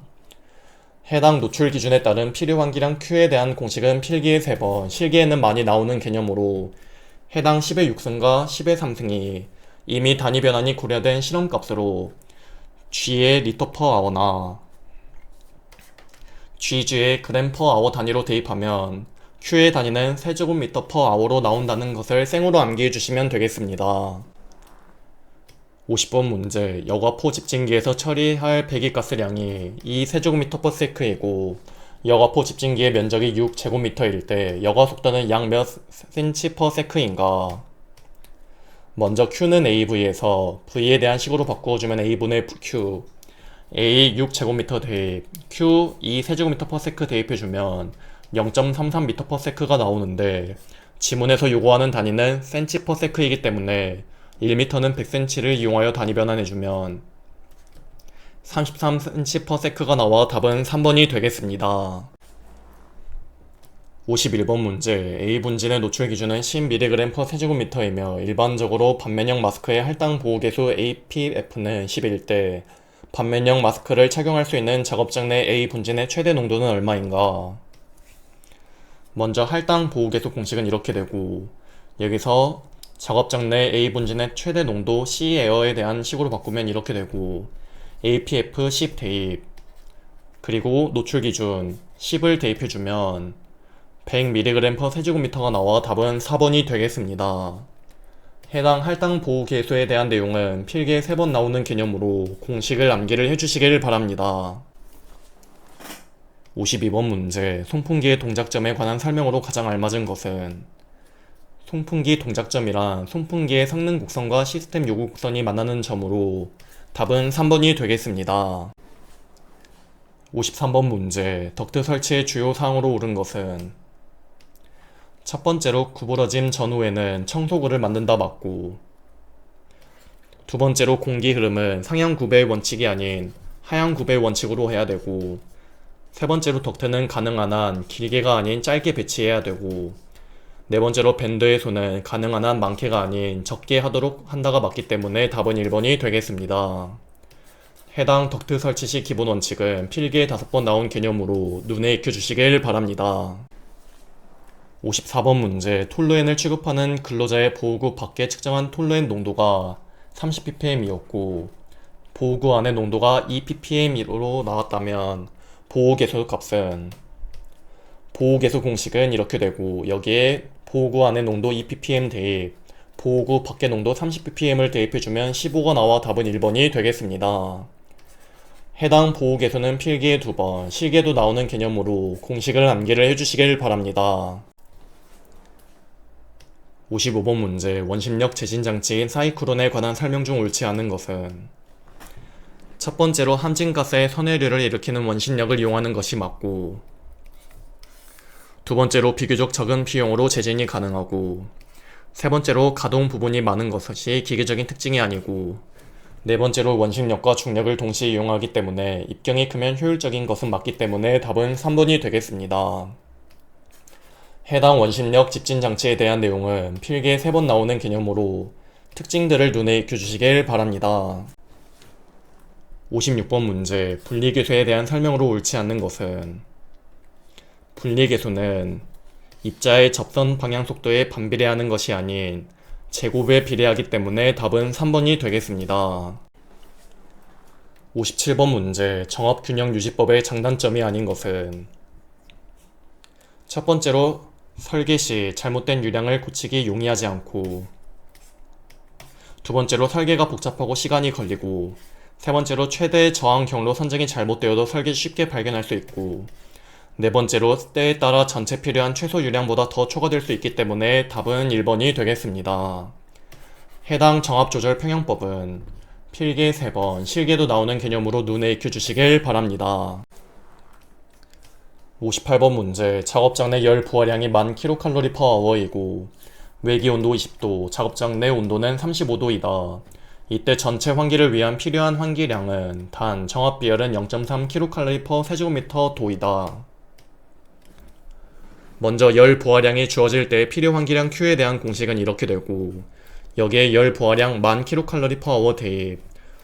해당 노출 기준에 따른 필요 환기량 Q에 대한 공식은 필기에 3번, 실기에는 많이 나오는 개념으로 해당 10의 6승과 10의 3승이 이미 단위 변환이 고려된 실험값으로 G의 리터/h나 GG의 g/h 단위로 대입하면 Q의 단위는 세제곱미터/h로 나온다는 것을 생으로 암기해 주시면 되겠습니다. 50번 문제, 여과포 집진기에서 처리할 배기가스량이 2세제곱미터/s이고 여과포 집진기의 면적이 6제곱미터일 때 여과 속도는 약 몇 cm/s인가? 먼저 Q는 AV에서 V에 대한 식으로 바꾸어주면 A분의 Q, A 6제곱미터 대입, Q 2세제곱미터/s 대입해주면 0.33m/s가 나오는데, 지문에서 요구하는 단위는 cm/s이기 때문에 1m는 100cm를 이용하여 단위 변환해주면 33cm/s가 나와 답은 3번이 되겠습니다. 51번 문제, A분진의 노출 기준은 10mg/세제곱미터이며 일반적으로 반면형 마스크의 할당 보호계수 APF는 10일 때 반면형 마스크를 착용할 수 있는 작업장 내 A분진의 최대 농도는 얼마인가? 먼저 할당 보호계수 공식은 이렇게 되고, 여기서 작업장 내 A분진의 최대 농도 Ceair에 대한 식으로 바꾸면 이렇게 되고, APF 10 대입, 그리고 노출 기준 10을 대입해주면 100mg/세 세제곱미터가 나와 답은 4번이 되겠습니다. 해당 할당 보호 계수에 대한 내용은 필기에 3번 나오는 개념으로 공식을 암기를 해주시길 바랍니다. 52번 문제, 송풍기의 동작점에 관한 설명으로 가장 알맞은 것은? 송풍기 동작점이란 송풍기의 성능 곡선과 시스템 요구 곡선이 만나는 점으로 답은 3번이 되겠습니다. 53번 문제, 덕트 설치의 주요 사항으로 옳은 것은? 첫 번째로 구부러짐 전후에는 청소구를 만든다 맞고, 두 번째로 공기 흐름은 상향 구배의 원칙이 아닌 하향 구배의 원칙으로 해야 되고, 세 번째로 덕트는 가능한 한 길게가 아닌 짧게 배치해야 되고, 네 번째로 밴드의 수는 가능한 한 많게가 아닌 적게 하도록 한다가 맞기 때문에 답은 1번이 되겠습니다. 해당 덕트 설치 시 기본 원칙은 필기에 5번 나온 개념으로 눈에 익혀주시길 바랍니다. 54번 문제, 톨루엔을 취급하는 근로자의 보호구 밖에 측정한 톨루엔 농도가 30ppm이었고 보호구 안의 농도가 2ppm으로 나왔다면 보호계수 값은? 보호계수 공식은 이렇게 되고, 여기에 보호구 안의 농도 2ppm 대입, 보호구 밖의 농도 30ppm을 대입해주면 15가 나와 답은 1번이 되겠습니다. 해당 보호계수는 필기에 2번, 실기에도 나오는 개념으로 공식을 암기를 해주시길 바랍니다. 55번 문제, 원심력 제진장치인 사이클론에 관한 설명 중 옳지 않은 것은? 첫 번째로 함진가스의 선회류를 일으키는 원심력을 이용하는 것이 맞고, 두 번째로 비교적 적은 비용으로 제진이 가능하고, 세 번째로 가동 부분이 많은 것이 기계적인 특징이 아니고, 네 번째로 원심력과 중력을 동시에 이용하기 때문에 입경이 크면 효율적인 것은 맞기 때문에 답은 3번이 되겠습니다. 해당 원심력 집진장치에 대한 내용은 필기에 3번 나오는 개념으로 특징들을 눈에 익혀주시길 바랍니다. 56번 문제, 분리계수에 대한 설명으로 옳지 않는 것은? 분리계수는 입자의 접선 방향 속도에 반비례하는 것이 아닌 제곱에 비례하기 때문에 답은 3번이 되겠습니다. 57번 문제, 정업균형유지법의 장단점이 아닌 것은? 첫 번째로 설계 시 잘못된 유량을 고치기 용이하지 않고, 두 번째로 설계가 복잡하고 시간이 걸리고, 세 번째로 최대 저항 경로 선정이 잘못되어도 설계 쉽게 발견할 수 있고, 네 번째로 때에 따라 전체 필요한 최소 유량보다 더 초과될 수 있기 때문에 답은 1번이 되겠습니다. 해당 정압조절평형법은 필기에 3번, 실기에도 나오는 개념으로 눈에 익혀주시길 바랍니다. 58번 문제, 작업장 내 열 부하량이 1000kcal/h이고 외기온도 20도, 작업장 내 온도는 35도이다. 이때 전체 환기를 위한 필요한 환기량은 단 정압비열은 0.3kcal/세제곱미터 도이다. 먼저 열 부하량이 주어질 때 필요 환기량 Q에 대한 공식은 이렇게 되고, 여기에 열 부하량 1000kcal/h 대입,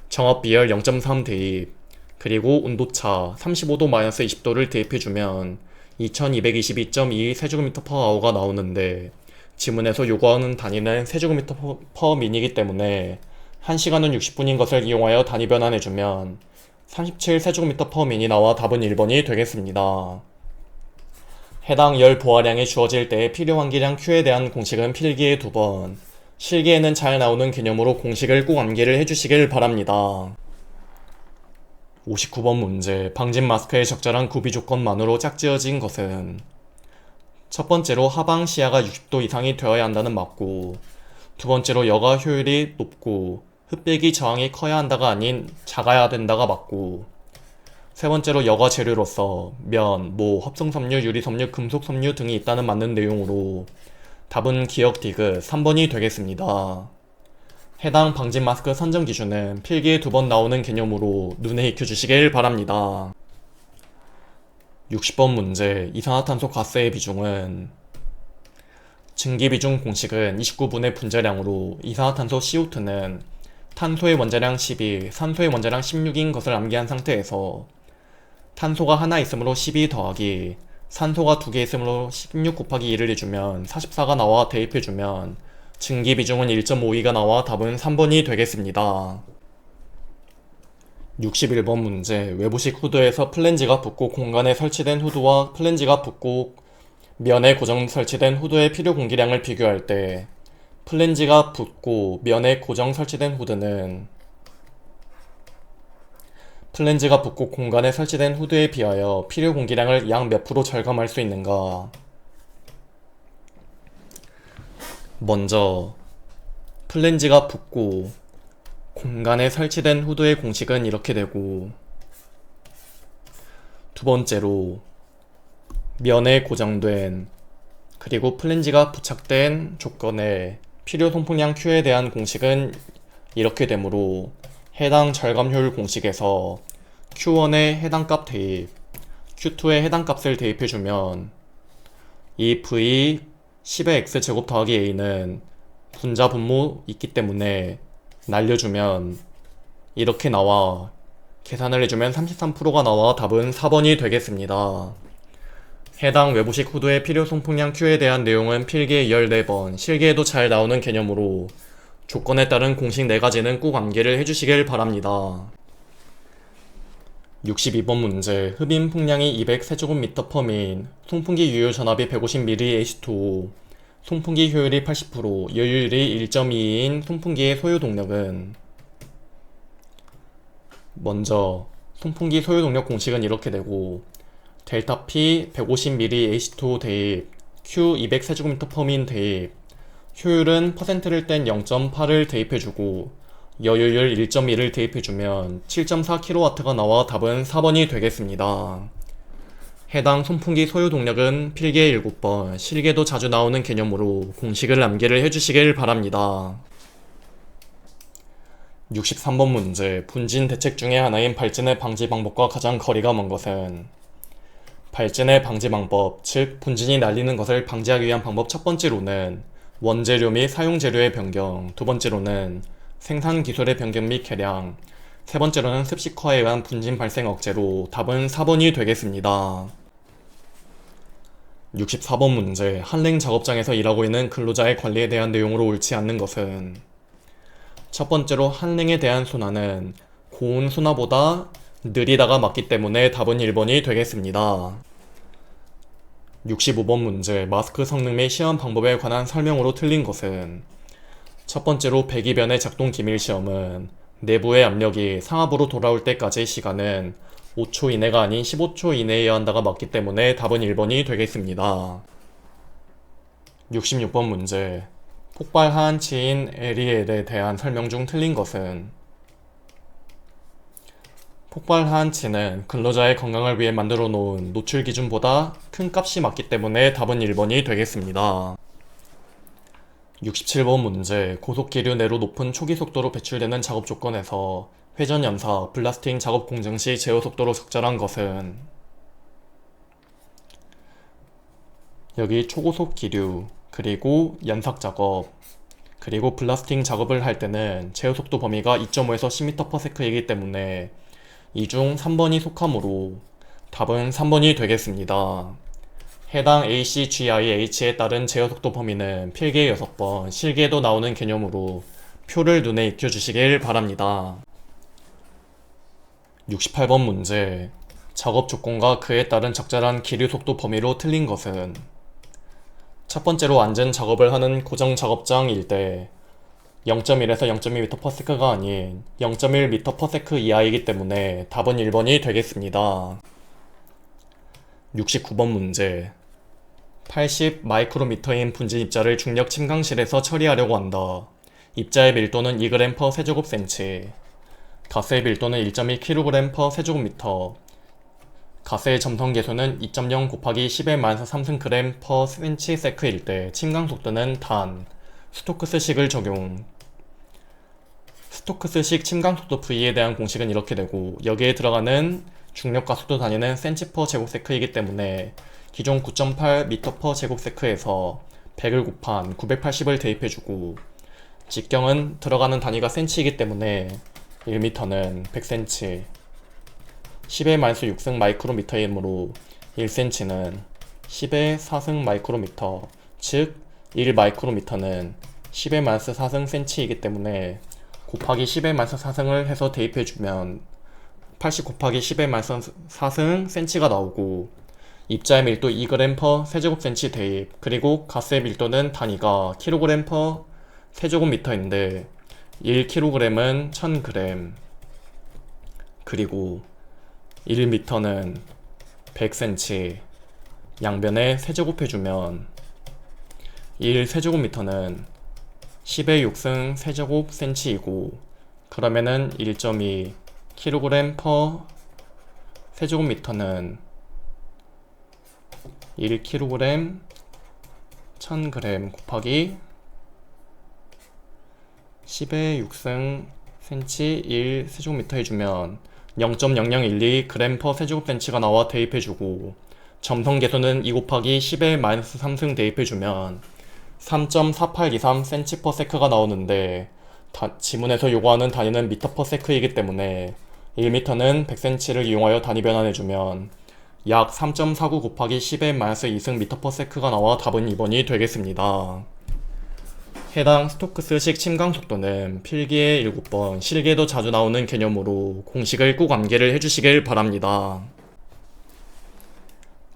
정압비열 0.3 대입, 그리고 온도차 35°-20도를 대입해주면 2222.22 세제곱미터/h가 나오는데, 지문에서 요구하는 단위는 세제곱미터/min이기 때문에 1시간은 60분인 것을 이용하여 단위 변환해주면 37 세제곱미터/min이 나와 답은 1번이 되겠습니다. 해당 열 부하량이 주어질 때 필요 환기량 Q에 대한 공식은 필기에 2번, 실기에는 잘 나오는 개념으로 공식을 꼭 암기를 해주시길 바랍니다. 59번 문제, 방진 마스크의 적절한 구비 조건만으로 짝지어진 것은? 첫 번째로 하방 시야가 60도 이상이 되어야 한다는 맞고, 두 번째로 여가 효율이 높고 흡배기 저항이 커야 한다가 아닌 작아야 된다가 맞고, 세 번째로 여가 재료로서 면, 모, 합성섬유, 유리섬유, 금속섬유 등이 있다는 맞는 내용으로 답은 기억 디귿 3번이 되겠습니다. 해당 방진 마스크 선정 기준은 필기에 2번 나오는 개념으로 눈에 익혀주시길 바랍니다. 60번 문제, 이산화탄소 가스의 비중은? 증기비중 공식은 29분의 분자량으로 이산화탄소 CO2는 탄소의 원자량 12, 산소의 원자량 16인 것을 암기한 상태에서 탄소가 하나 있으므로 12 더하기 산소가 2개 있으므로 16 곱하기 2를 해주면 44가 나와 대입해주면 증기비중은 1.52가 나와 답은 3번이 되겠습니다. 61번 문제, 외부식 후드에서 플랜지가 붙고 공간에 설치된 후드와 플랜지가 붙고 면에 고정 설치된 후드의 필요 공기량을 비교할 때 플랜지가 붙고 면에 고정 설치된 후드는 플랜지가 붙고 공간에 설치된 후드에 비하여 필요 공기량을 약 몇 프로 절감할 수 있는가? 먼저 플랜지가 붙고 공간에 설치된 후드의 공식은 이렇게 되고, 두 번째로 면에 고정된 그리고 플랜지가 부착된 조건의 필요 송풍량 Q에 대한 공식은 이렇게 되므로 해당 절감효율 공식에서 Q1의 해당값 대입, Q2의 해당값을 대입해주면 이 V 10의 X제곱 더하기 A는 분자 분모 있기 때문에 날려주면 이렇게 나와, 계산을 해주면 33%가 나와 답은 4번이 되겠습니다. 해당 외부식 후드의 필요 송풍량 Q에 대한 내용은 필기에 14번, 실기에도 잘 나오는 개념으로 조건에 따른 공식 4가지는 꼭 암기를 해주시길 바랍니다. 62번 문제. 흡인 풍량이 200세제곱미터/민, 송풍기 유효 전압이 150mAh2O, 송풍기 효율이 80%, 여유율이 1.2인 송풍기의 소요 동력은? 먼저 송풍기 소요 동력 공식은 이렇게 되고, 델타 P 150mAh2O 대입, Q 200세제곱미터/민 대입, 효율은 퍼센트를 뗀 0.8을 대입해주고 여유율 1.1을 대입해주면 7.4kW가 나와 답은 4번이 되겠습니다. 해당 송풍기 소요 동력은 필기에 7번, 실기에도 자주 나오는 개념으로 공식을 암기를 해주시길 바랍니다. 63번 문제. 분진 대책 중의 하나인 발진의 방지 방법과 가장 거리가 먼 것은? 발진의 방지 방법, 즉 분진이 날리는 것을 방지하기 위한 방법 첫 번째로는 원재료 및 사용재료의 변경, 두 번째로는 생산기술의 변경 및 개량, 세 번째로는 습식화에 의한 분진 발생 억제로 답은 4번이 되겠습니다. 64번 문제. 한랭 작업장에서 일하고 있는 근로자의 관리에 대한 내용으로 옳지 않는 것은? 첫 번째로 한랭에 대한 순환은 고온 순화보다 느리다가 맞기 때문에 답은 1번이 되겠습니다. 65번 문제. 마스크 성능 및 시험 방법에 관한 설명으로 틀린 것은? 첫 번째로 배기변의 작동 기밀 시험은 내부의 압력이 상압으로 돌아올 때까지의 시간은 5초 이내가 아닌 15초 이내여야 한다가 맞기 때문에 답은 1번이 되겠습니다. 66번 문제. 폭발 하한치인 에리엘에 대한 설명 중 틀린 것은? 폭발 하한치는 근로자의 건강을 위해 만들어 놓은 노출 기준보다 큰 값이 맞기 때문에 답은 1번이 되겠습니다. 67번 문제. 고속기류 내로 높은 초기 속도로 배출되는 작업 조건에서 회전 연사, 블라스팅 작업 공정 시 제어 속도로 적절한 것은? 여기 초고속 기류, 그리고 연삭 작업, 그리고 블라스팅 작업을 할 때는 제어 속도 범위가 2.5에서 10m/s이기 때문에 이 중 3번이 속하므로 답은 3번이 되겠습니다. 해당 ACGIH에 따른 제어속도 범위는 필기에 6번, 실기에도 나오는 개념으로 표를 눈에 익혀주시길 바랍니다. 68번 문제. 작업 조건과 그에 따른 적절한 기류 속도 범위로 틀린 것은? 첫 번째로 앉은 작업을 하는 고정 작업장일 때 0.1에서 0.2m/s가 아닌 0.1m/s 이하이기 때문에 답은 1번이 되겠습니다. 69번 문제. 80 마이크로미터인 분진 입자를 중력 침강실에서 처리하려고 한다. 입자의 밀도는 2g/세제곱센치, 가스의 밀도는 1.1kg/세제곱미터, 가스의 점성 계수는 2.0 곱하기 10의 마이너스 3승 g/cm일 때 침강 속도는 단, 스토크스식을 적용. 스토크스식 침강 속도 V에 대한 공식은 이렇게 되고, 여기에 들어가는 중력 가속도 단위는 cm/제곱세크이기 때문에 기존 9.8m/제곱세크에서 100을 곱한 980을 대입해주고, 직경은 들어가는 단위가 cm이기 때문에 1m는 100cm, 10의 마이너스 6승 마이크로미터이므로 1cm는 10의 4승 마이크로미터, 즉 1마이크로미터는 10의 마이너스 4승 cm이기 때문에 곱하기 10의 마이너스 4승을 해서 대입해주면 80 곱하기 10의 마이너스 4승 cm가 나오고, 입자의 밀도 2g/cm 대입, 그리고 가스의 밀도는 단위가 kg/세제곱미터인데 1kg은 1000g, 그리고 1m는 100cm, 양변에 세제곱해주면 1세제곱미터는 10의 6승 세제곱cm이고, 그러면은 1.2 kg/세제곱미터는 1kg 1000g 곱하기 10의 6승 cm 1세제곱미터 해주면 0.0012g/세제곱cm가 나와 대입해주고, 점성계수는 2 곱하기 10의 -3승 대입해주면 3.4823cm/s가 나오는데, 지문에서 요구하는 단위는 m/s이기 때문에 1m는 100cm를 이용하여 단위 변환해주면 약 3.49 곱하기 10의 -2승 m/s가 나와 답은 2번이 되겠습니다. 해당 스토크스식 침강 속도는 필기에 7번, 실기에도 자주 나오는 개념으로 공식을 꼭 암기를 해주시길 바랍니다.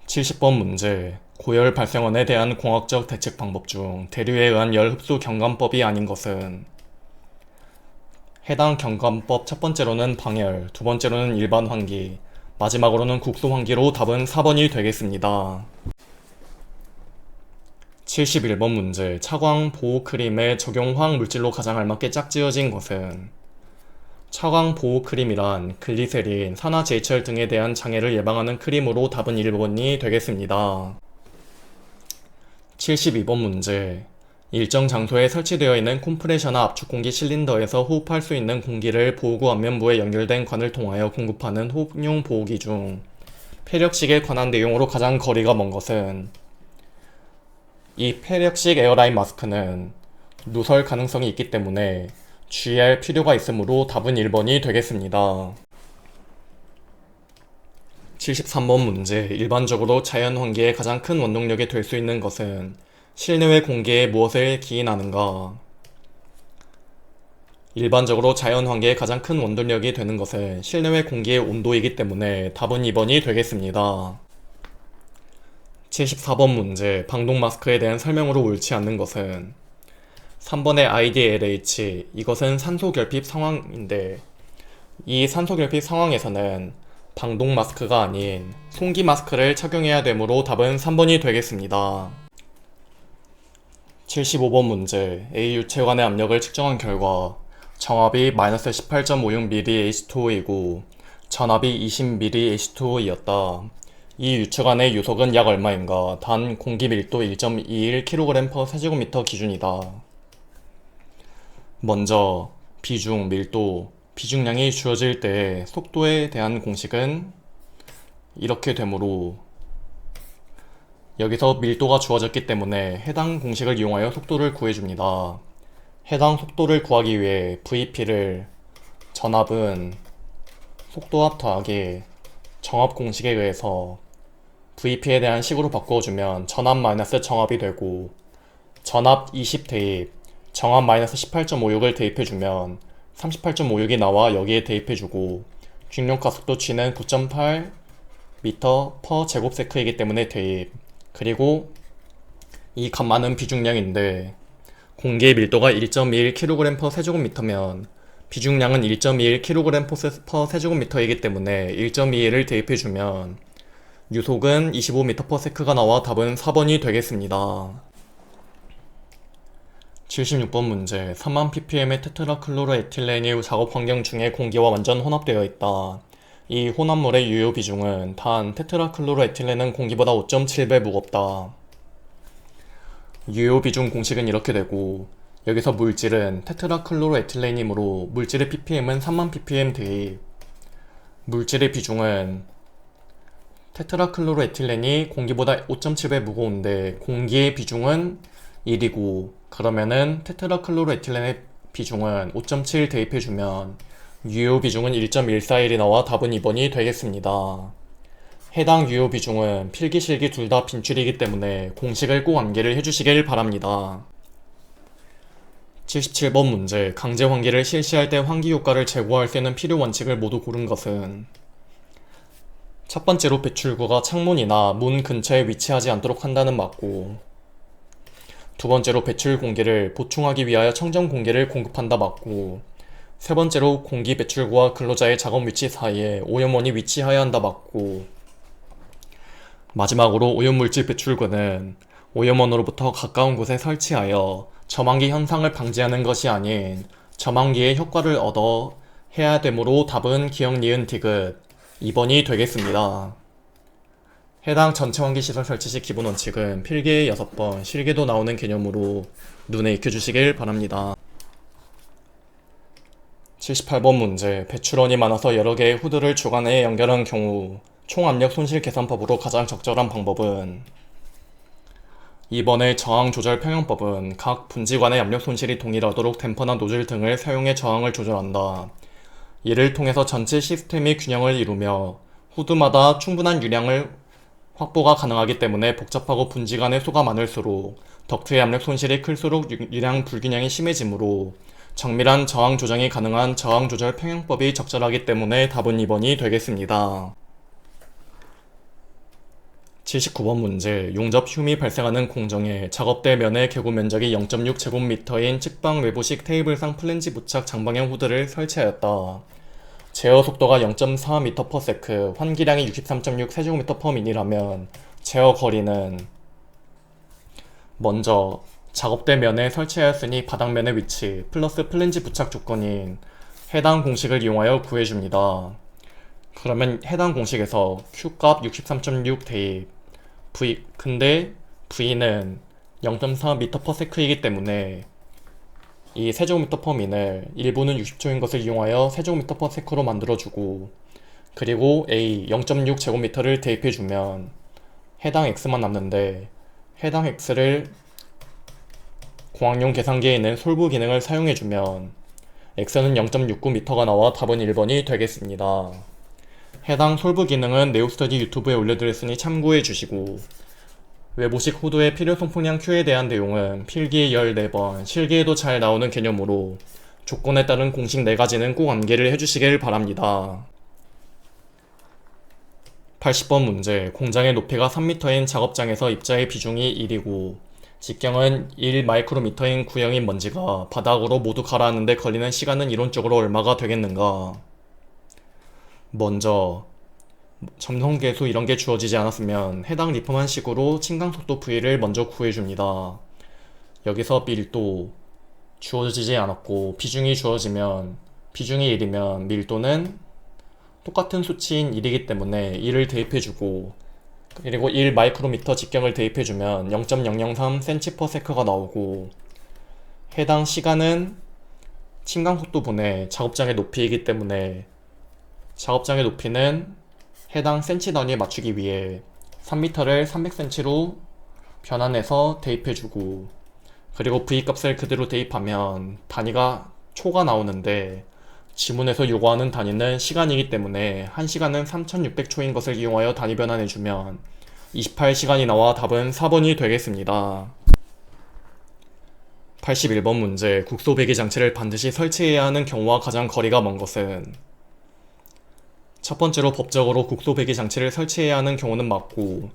70번 문제. 고열 발생원에 대한 공학적 대책 방법 중 대류에 의한 열 흡수 경감법이 아닌 것은? 해당 경감법 첫 번째로는 방열, 두 번째로는 일반 환기, 마지막으로는 국소 환기로 답은 4번이 되겠습니다. 71번 문제. 차광 보호 크림의 적용 화학 물질로 가장 알맞게 짝지어진 것은? 차광 보호 크림이란 글리세린, 산화제이철 등에 대한 장애를 예방하는 크림으로 답은 1번이 되겠습니다. 72번 문제. 일정 장소에 설치되어 있는 컴프레셔나 압축공기 실린더에서 호흡할 수 있는 공기를 보호구 안면부에 연결된 관을 통하여 공급하는 호흡용 보호기 중 폐력식에 관한 내용으로 가장 거리가 먼 것은? 이 폐력식 에어라인 마스크는 누설 가능성이 있기 때문에 주의할 필요가 있으므로 답은 1번이 되겠습니다. 73번 문제. 일반적으로 자연 환기에 가장 큰 원동력이 될 수 있는 것은 실내외 공기에 무엇을 기인하는가? 일반적으로 자연 환기에 가장 큰 원동력이 되는 것은 실내외 공기의 온도이기 때문에 답은 2번이 되겠습니다. 74번 문제. 방독 마스크에 대한 설명으로 옳지 않는 것은? 3번의 IDLH, 이것은 산소 결핍 상황인데, 이 산소 결핍 상황에서는 방독 마스크가 아닌 송기 마스크를 착용해야 되므로 답은 3번이 되겠습니다. 75번 문제. A 유체관의 압력을 측정한 결과 정압이 -18.56mm H2O이고 전압이 20mm H2O이었다. 이 유체관의 유속은 약 얼마인가? 단 공기 밀도 1.21kg/세제곱미터 기준이다. 먼저 비중, 밀도, 비중량이 주어질 때 속도에 대한 공식은 이렇게 되므로, 여기서 밀도가 주어졌기 때문에 해당 공식을 이용하여 속도를 구해줍니다. 해당 속도를 구하기 위해 VP를 전압은 속도압 더하기 정압 공식에 의해서 VP에 대한 식으로 바꾸어주면 전압 마이너스 정압이 되고, 전압 20 대입 정압 -18.56을 대입해주면 38.56이 나와 여기에 대입해주고, 중력가속도 g는 9.8m/제곱세크이기 때문에 대입, 그리고 이 값만은 비중량인데 공기의 밀도가 1.21kg/세제곱미터면 비중량은 1.21kg/세제곱미터이기 때문에 1.21을 대입해주면 유속은 25m/s가 나와 답은 4번이 되겠습니다. 76번 문제. 3만 ppm의 테트라클로로에틸렌이 작업 환경 중에 공기와 완전 혼합되어 있다. 이 혼합물의 유효 비중은? 단 테트라클로로에틸렌은 공기보다 5.7배 무겁다. 유효 비중 공식은 이렇게 되고, 여기서 물질은 테트라클로로에틸렌이므로 물질의 ppm은 3만 ppm 대입, 물질의 비중은 테트라클로로에틸렌이 공기보다 5.7배 무거운데 공기의 비중은 1이고, 그러면은 테트라클로로에틸렌의 비중은 5.7 대입해주면 유효 비중은 1.141이 나와 답은 2번이 되겠습니다. 해당 유효 비중은 필기 실기 둘 다 빈출이기 때문에 공식을 꼭 암기를 해주시길 바랍니다. 77번 문제. 강제 환기를 실시할 때 환기 효과를 제고할 수 있는 필요 원칙을 모두 고른 것은? 첫 번째로 배출구가 창문이나 문 근처에 위치하지 않도록 한다는 맞고, 두 번째로 배출 공기를 보충하기 위하여 청정 공기를 공급한다 맞고, 세 번째로 공기 배출구와 근로자의 작업 위치 사이에 오염원이 위치해야 한다 맞고, 마지막으로 오염물질 배출구는 오염원으로부터 가까운 곳에 설치하여 점항기 현상을 방지하는 것이 아닌 점항기의 효과를 얻어 해야 되므로 답은 기억 니은 디귿 2번이 되겠습니다. 해당 전체 환기 시설 설치 시 기본 원칙은 필기에 6번, 실기도 나오는 개념으로 눈에 익혀주시길 바랍니다. 78번 문제, 배출원이 많아서 여러 개의 후드를 주간에 연결한 경우 총압력 손실 계산법으로 가장 적절한 방법은 2번의 저항 조절 평형법은 각 분지 간의 압력 손실이 동일하도록 댐퍼나 노즐 등을 사용해 저항을 조절한다. 이를 통해서 전체 시스템이 균형을 이루며 후드마다 충분한 유량을 확보가 가능하기 때문에 복잡하고 분지 간의 소가 많을수록 덕트의 압력 손실이 클수록 유량 불균형이 심해지므로 정밀한 저항 조정이 가능한 저항 조절 평형법이 적절하기 때문에 답은 2번이 되겠습니다. 79번 문제, 용접 흉이 발생하는 공정에 작업대 면의 개구 면적이 0.6제곱미터인 측방 외부식 테이블상 플랜지 부착 장방형 후드를 설치하였다. 제어 속도가 0.4m/s, 환기량이 63.6 세제곱미터/민이라면 제어 거리는 먼저 작업대 면에 설치하였으니 바닥면의 위치 플러스 플랜지 부착 조건인 해당 공식을 이용하여 구해줍니다. 그러면 해당 공식에서 Q값 63.6 대입 근데 V는 0.4m/s이기 때문에 이 세제곱미터/민을 일부는 60초인 것을 이용하여 세제곱미터/s로 만들어주고, 그리고 A 0.6제곱미터를 대입해주면 해당 X만 남는데, 해당 X를 공학용 계산기에 있는 솔브 기능을 사용해주면 X는 0.69m가 나와 답은 1번이 되겠습니다. 해당 솔브 기능은 네오스터디 유튜브에 올려드렸으니 참고해주시고, 외부식 후드의 필요 송풍량 Q에 대한 내용은 필기에 14번, 실기에도 잘 나오는 개념으로 조건에 따른 공식 4가지는 꼭 암기를 해주시길 바랍니다. 80번 문제, 공장의 높이가 3m인 작업장에서 입자의 비중이 1이고 직경은 1마이크로미터인 구형인 먼지가 바닥으로 모두 가라앉는데 걸리는 시간은 이론적으로 얼마가 되겠는가? 먼저 점성계수 이런게 주어지지 않았으면 해당 리폼한 식으로 침강속도 V를 먼저 구해줍니다. 여기서 밀도 주어지지 않았고 비중이 주어지면 비중이 1이면 밀도는 똑같은 수치인 1이기 때문에 1을 대입해주고, 그리고 1마이크로미터 직경을 대입해주면 0.003cm/s가 나오고, 해당 시간은 침강속도분의 작업장의 높이이기 때문에 작업장의 높이는 해당 센치 단위에 맞추기 위해 3m를 300cm로 변환해서 대입해주고, 그리고 V값을 그대로 대입하면 단위가 초가 나오는데 지문에서 요구하는 단위는 시간이기 때문에 1시간은 3600초인 것을 이용하여 단위 변환해주면 28시간이 나와 답은 4번이 되겠습니다. 81번 문제, 국소 배기 장치를 반드시 설치해야 하는 경우와 가장 거리가 먼 것은? 첫 번째로 법적으로 국소 배기 장치를 설치해야 하는 경우는 맞고,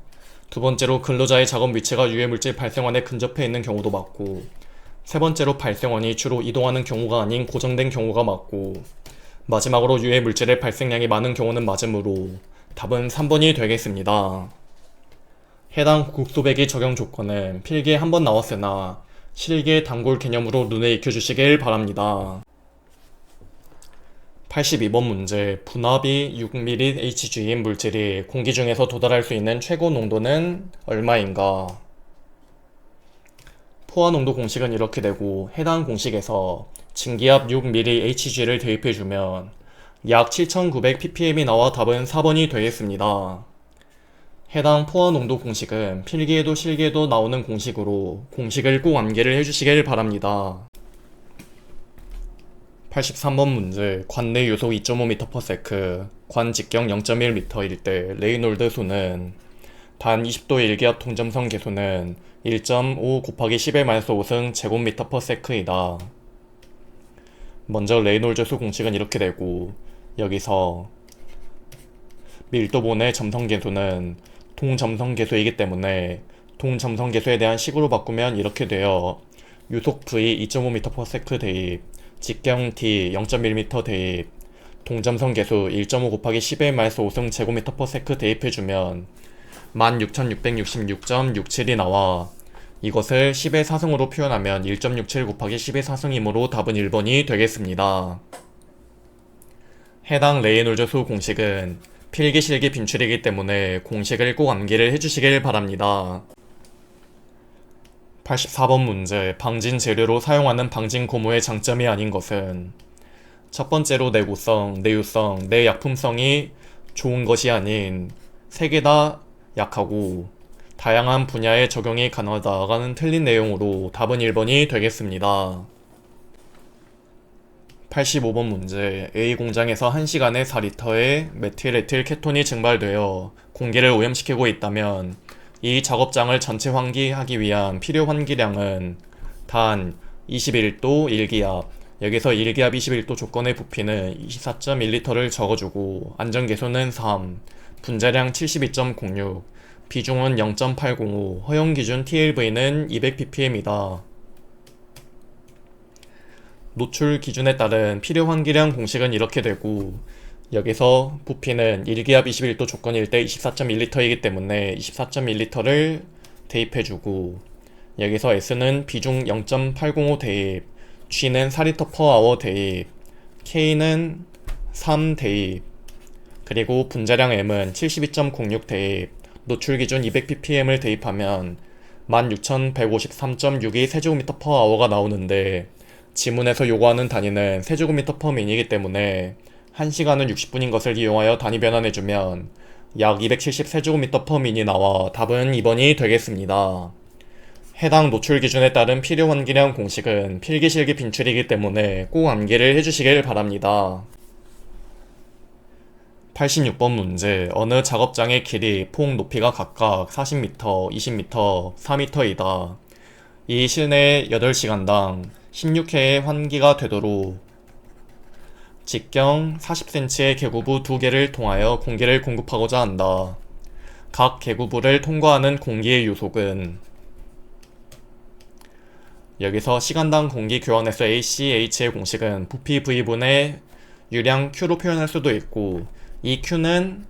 두 번째로 근로자의 작업 위치가 유해물질 발생원에 근접해 있는 경우도 맞고, 세 번째로 발생원이 주로 이동하는 경우가 아닌 고정된 경우가 맞고, 마지막으로 유해물질의 발생량이 많은 경우는 맞으므로 답은 3번이 되겠습니다. 해당 국소 배기 적용 조건은 필기에 한 번 나왔으나 실기의 단골 개념으로 눈에 익혀주시길 바랍니다. 82번 문제, 분압이 6mHg인 물질이 공기 중에서 도달할 수 있는 최고 농도는 얼마인가? 포화 농도 공식은 이렇게 되고, 해당 공식에서 증기압 6mHg를 대입해주면 약 7900ppm이 나와 답은 4번이 되겠습니다. 해당 포화 농도 공식은 필기에도 실기에도 나오는 공식으로 공식을 꼭 암기를 해주시길 바랍니다. 83번 문제, 관내 요속 2.5m/s, 관 직경 0.1m일 때 레이놀드 수는 단 20도 일기압 동점성 계수는 1.5 곱하기 10^-5승 제곱미터/s이다. 먼저 레이놀드 수 공식은 이렇게 되고, 여기서 밀도본의 점성계수는 동점성계수이기 때문에 동점성계수에 대한 식으로 바꾸면 이렇게 돼요. 유속 V 2.5m/s 대입, 직경 D 0.1m 대입, 동점성계수 1.5 곱하기 10^-5승 제곱미터/s 대입해주면 16,666.67이 나와 이것을 10의 4승으로 표현하면 1.67 곱하기 10의 4승이므로 답은 1번이 되겠습니다. 해당 레이놀즈 수 공식은 필기실기 빈출이기 때문에 공식을 꼭 암기를 해주시길 바랍니다. 84번 문제, 방진 재료로 사용하는 방진 고무의 장점이 아닌 것은 첫 번째로 내구성, 내유성, 내약품성이 좋은 것이 아닌 세 개 다 약하고 다양한 분야에 적용이 가능하다가는 틀린 내용으로 답은 1번이 되겠습니다. 85번 문제, A 공장에서 1시간에 4리터의 메틸에틸 케톤이 증발되어 공기를 오염시키고 있다면 이 작업장을 전체 환기하기 위한 필요 환기량은 단 21도 1기압, 여기서 1기압 21도 조건의 부피는 24.1리터를 적어주고 안전계수는 3, 분자량 72.06, 비중은 0.805, 허용기준 TLV는 200ppm이다. 노출 기준에 따른 필요 환기량 공식은 이렇게 되고 여기서 부피는 1기압 21도 조건일 때 24.1리터이기 때문에 24.1리터를 대입해주고 여기서 S는 비중 0.805 대입, G는 4리터/아워 대입, K는 3 대입, 그리고 분자량 M은 72.06 대입, 노출 기준 200ppm을 대입하면 16,153.62 세제곱미터/아워가 나오는데 지문에서 요구하는 단위는 세제곱미터/민이기 때문에 1시간은 60분인 것을 이용하여 단위 변환해주면 약 270 세제곱미터/민이 나와 답은 2번이 되겠습니다. 해당 노출 기준에 따른 필요 환기량 공식은 필기실기 빈출이기 때문에 꼭 암기를 해주시길 바랍니다. 86번 문제, 어느 작업장의 길이, 폭, 높이가 각각 40m, 20m, 4m이다. 이 실내 8시간당 16회의 환기가 되도록 직경 40cm의 계구부 2개를 통하여 공기를 공급하고자 한다. 각 계구부를 통과하는 공기의 유속은 여기서 시간당 공기 교환횟수 ACH의 공식은 부피 V분의 유량 Q로 표현할 수도 있고 이 Q는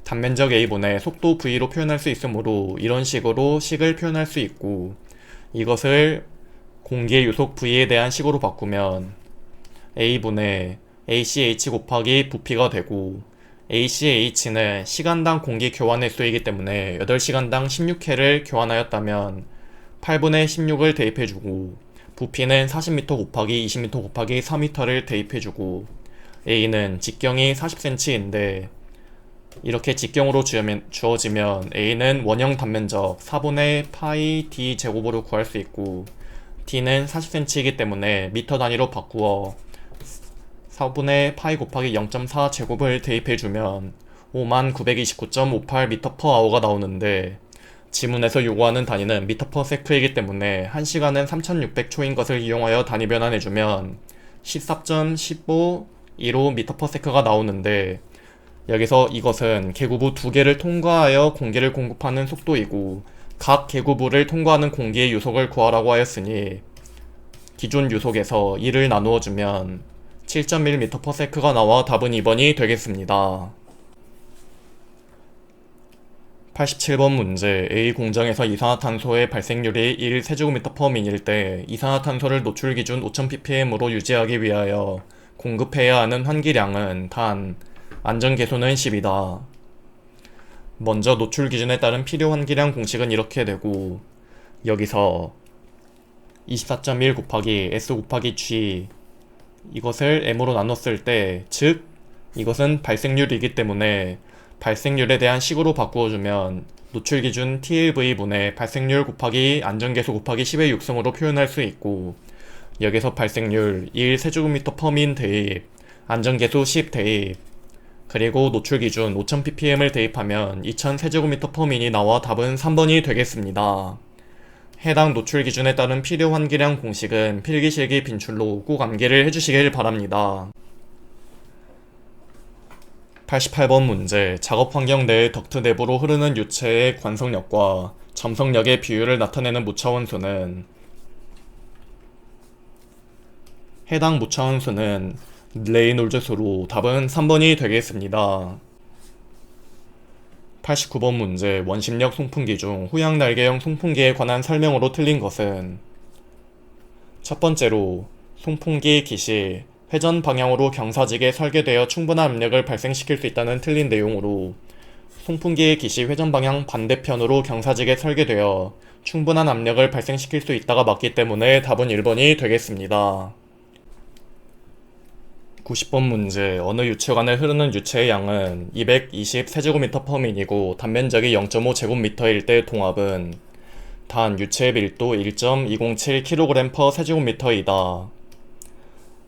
단면적 A분의 속도 V로 표현할 수 있으므로 이런 식으로 식을 표현할 수 있고 이것을 공기의 유속 V에 대한 식으로 바꾸면 A분의 ACH 곱하기 부피가 되고 ACH는 시간당 공기 교환 횟수이기 때문에 8시간당 16회를 교환하였다면 8분의 16을 대입해주고 부피는 40m 곱하기 20m 곱하기 4m를 대입해주고 A는 직경이 40cm인데 이렇게 직경으로 주어지면 A는 원형 단면적 4분의 파이 D 제곱으로 구할 수 있고 D는 40cm이기 때문에 미터 단위로 바꾸어 4분의 파이 곱하기 0.4 제곱을 대입해주면 5929.58m/h가 나오는데 지문에서 요구하는 단위는 미터/세크이기 때문에 1시간은 3600초인 것을 이용하여 단위 변환해주면 14.1515 미터/세크가 나오는데 여기서 이것은 계구부 2개를 통과하여 공기를 공급하는 속도이고 각 계구부를 통과하는 공기의 유속을 구하라고 하였으니 기존 유속에서 2를 나누어주면 7.1m/s가 나와 답은 2번이 되겠습니다. 87번 문제, A 공장에서 이산화탄소의 발생률이 1세제곱미터/민일 때 이산화탄소를 노출 기준 5000ppm으로 유지하기 위하여 공급해야 하는 환기량은 단 안전계수는 10이다. 먼저 노출 기준에 따른 필요 환기량 공식은 이렇게 되고 여기서 24.1 곱하기 S 곱하기 G 이것을 M으로 나눴을 때 즉 이것은 발생률이기 때문에 발생률에 대한 식으로 바꾸어주면 노출기준 TLV분의 발생률 곱하기 안전계수 곱하기 10의 6승으로 표현할 수 있고 여기서 발생률 1세제곱미터/민 대입, 안전계수 10 대입, 그리고 노출기준 5000ppm을 대입하면 2000세제곱미터/민이 나와 답은 3번이 되겠습니다. 해당 노출 기준에 따른 필요 환기량 공식은 필기실기 빈출로 꼭 암기를 해주시길 바랍니다. 88번 문제. 작업 환경 내의 덕트 내부로 흐르는 유체의 관성력과 점성력의 비율을 나타내는 무차원수는 해당 무차원수는 레이놀즈 수로 답은 3번이 되겠습니다. 89번 문제. 원심력 송풍기 중 후양 날개형 송풍기에 관한 설명으로 틀린 것은 첫 번째로 송풍기 기시 회전 방향으로 경사지게 설계되어 충분한 압력을 발생시킬 수 있다는 틀린 내용으로 송풍기의 기시 회전 방향 반대편으로 경사지게 설계되어 충분한 압력을 발생시킬 수 있다가 맞기 때문에 답은 1번이 되겠습니다. 90번 문제. 어느 유체관에 흐르는 유체의 양은 220 세제곱미터/민이고 단면적이 0.5제곱미터일 때 동압은 단 유체의 밀도 1.207kg/세제곱미터이다.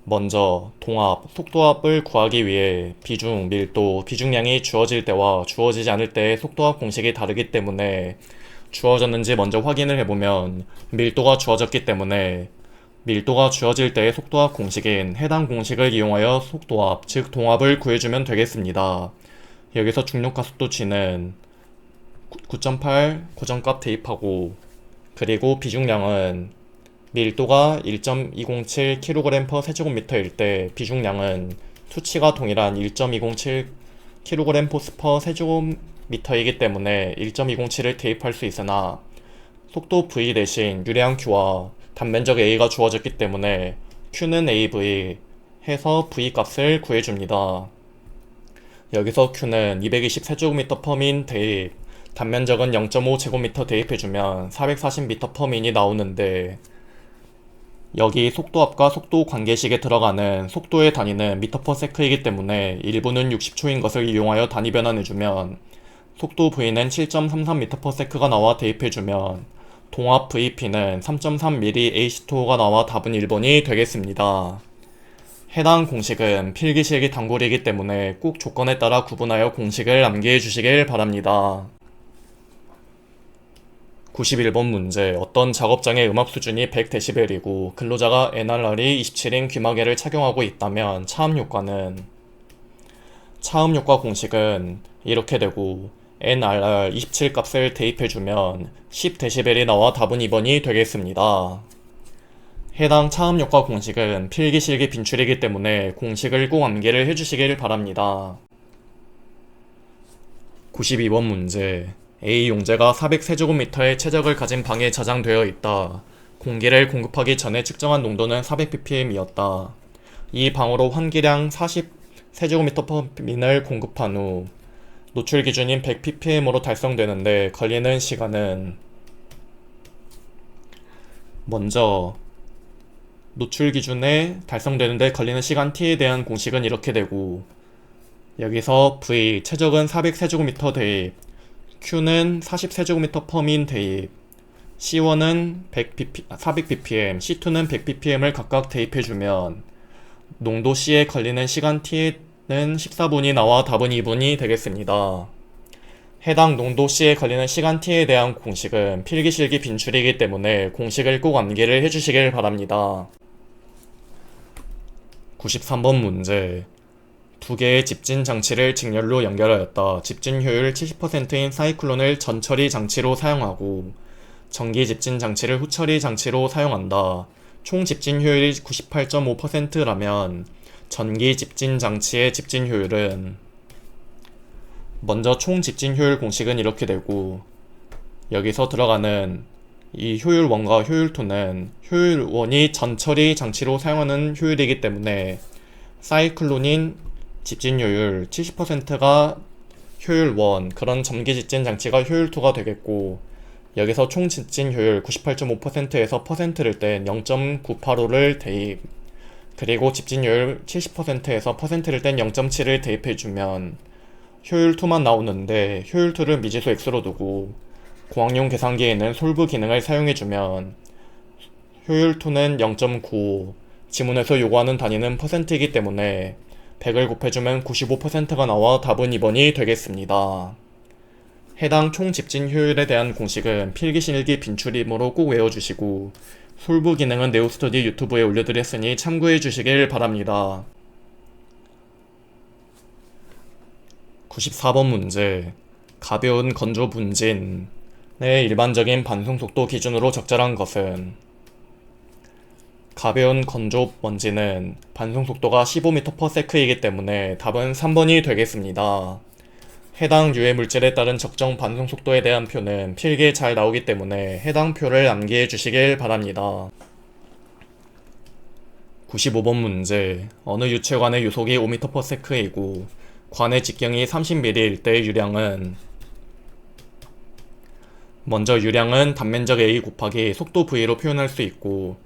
먼저 동압, 속도압을 구하기 위해 비중, 밀도, 비중량이 주어질 때와 주어지지 않을 때의 속도압 공식이 다르기 때문에 주어졌는지 먼저 확인을 해보면 밀도가 주어졌기 때문에 밀도가 주어질 때의 속도압 공식인 해당 공식을 이용하여 속도압, 즉 동압을 구해주면 되겠습니다. 여기서 중력가속도 g는 9.8 고정값 대입하고 그리고 비중량은 밀도가 1.207kg/세제곱미터일 때 비중량은 수치가 동일한 1.207kg/세제곱미터이기 때문에 1.207을 대입할 수 있으나 속도 v 대신 유량 q와 단면적 a가 주어졌기 때문에 q는 AV 해서 v 값을 구해줍니다. 여기서 q는 220 세제곱미터/민 대입, 단면적은 0.5제곱미터 대입해주면 440m/민이 나오는데 여기 속도압과 속도 관계식에 들어가는 속도의 단위는 미터/세크이기 때문에 일부는 60초인 것을 이용하여 단위 변환해주면 속도 v는 7.33m/s가 나와 대입해주면 동압 VP는 3.3mm Ac2가 나와 답은 1번이 되겠습니다. 해당 공식은 필기실기 단골이기 때문에 꼭 조건에 따라 구분하여 공식을 암기해 주시길 바랍니다. 91번 문제. 어떤 작업장의 음악 수준이 100dB이고 근로자가 NRR이 27인 귀마개를 착용하고 있다면 차음효과는 차음효과 공식은 이렇게 되고 NRR 27 값을 대입해주면 10dB이 나와 답은 2번이 되겠습니다. 해당 차음효과 공식은 필기실기 빈출이기 때문에 공식을 꼭 암기를 해주시길 바랍니다. 92번 문제. A 용제가 400세제곱미터의 최적을 가진 방에 저장되어 있다. 공기를 공급하기 전에 측정한 농도는 400ppm이었다. 이 방으로 환기량 40세제곱미터/민을 공급한 후 노출 기준인 100ppm으로 달성되는데 걸리는 시간은 먼저 노출 기준에 달성되는데 걸리는 시간 t에 대한 공식은 이렇게 되고 여기서 v 최적은 400세제곱미터 대입 q는 40세제곱미터/민 대입 C1은 400ppm, C2는 100ppm을 각각 대입해주면 농도 C에 걸리는 시간 t는 14분이 나와 답은 2분이 되겠습니다. 해당 농도 C에 걸리는 시간 t에 대한 공식은 필기실기 빈출이기 때문에 공식을 꼭 암기를 해주시길 바랍니다. 93번 문제. 두 개의 집진 장치를 직렬로 연결하였다. 집진 효율 70%인 사이클론을 전처리 장치로 사용하고 전기 집진 장치를 후처리 장치로 사용한다. 총 집진 효율이 98.5%라면 전기 집진 장치의 집진 효율은 먼저 총 집진 효율 공식은 이렇게 되고 여기서 들어가는 이 효율 1과 효율 2는 효율 1이 전처리 장치로 사용하는 효율이기 때문에 사이클론인 집진 효율 70%가 효율 1, 그런 전기 집진 장치가 효율 2가 되겠고 여기서 총 집진 효율 98.5%에서 퍼센트를 뗀 0.985를 대입 그리고 집진 효율 70%에서 퍼센트를 뗀 0.7을 대입해주면 효율 2만 나오는데 효율 2를 미지수 x로 두고 고학용 계산기에는 솔브 기능을 사용해주면 효율 2는 0.95, 지문에서 요구하는 단위는 퍼센트이기 때문에 100을 곱해주면 95%가 나와 답은 2번이 되겠습니다. 해당 총 집진 효율에 대한 공식은 필기실기 빈출이므로 꼭 외워주시고 솔브 기능은 네오스터디 유튜브에 올려드렸으니 참고해주시길 바랍니다. 94번 문제. 가벼운 건조 분진의 일반적인 반송속도 기준으로 적절한 것은? 가벼운 건조 먼지는 반송속도가 15m/s이기 때문에 답은 3번이 되겠습니다. 해당 유해 물질에 따른 적정 반송속도에 대한 표는 필기에 잘 나오기 때문에 해당 표를 암기해 주시길 바랍니다. 95번 문제. 어느 유체관의 유속이 5m/s이고 관의 직경이 30mm일 때 유량은? 먼저 유량은 단면적 A 곱하기 속도 V로 표현할 수 있고,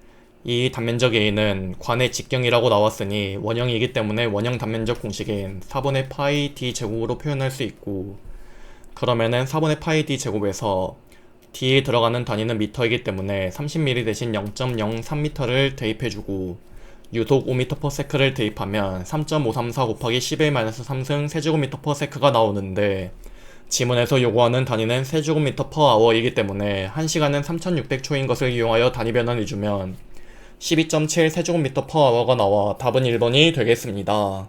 이 단면적 A는 관의 직경이라고 나왔으니 원형이기 때문에 원형 단면적 공식인 4분의 파이 d 제곱으로 표현할 수 있고, 그러면은 4분의 파이 d 제곱에서 d에 들어가는 단위는 미터이기 때문에 30mm 대신 0.03m를 대입해주고, 유속 5m/s를 대입하면 3.534 곱하기 11-3승 세제곱미터/s가 나오는데, 지문에서 요구하는 단위는 세제곱미터/h이기 때문에 1시간은 3600초인 것을 이용하여 단위 변환해주면 12.7 세제곱미터/h가 나와 답은 1번이 되겠습니다.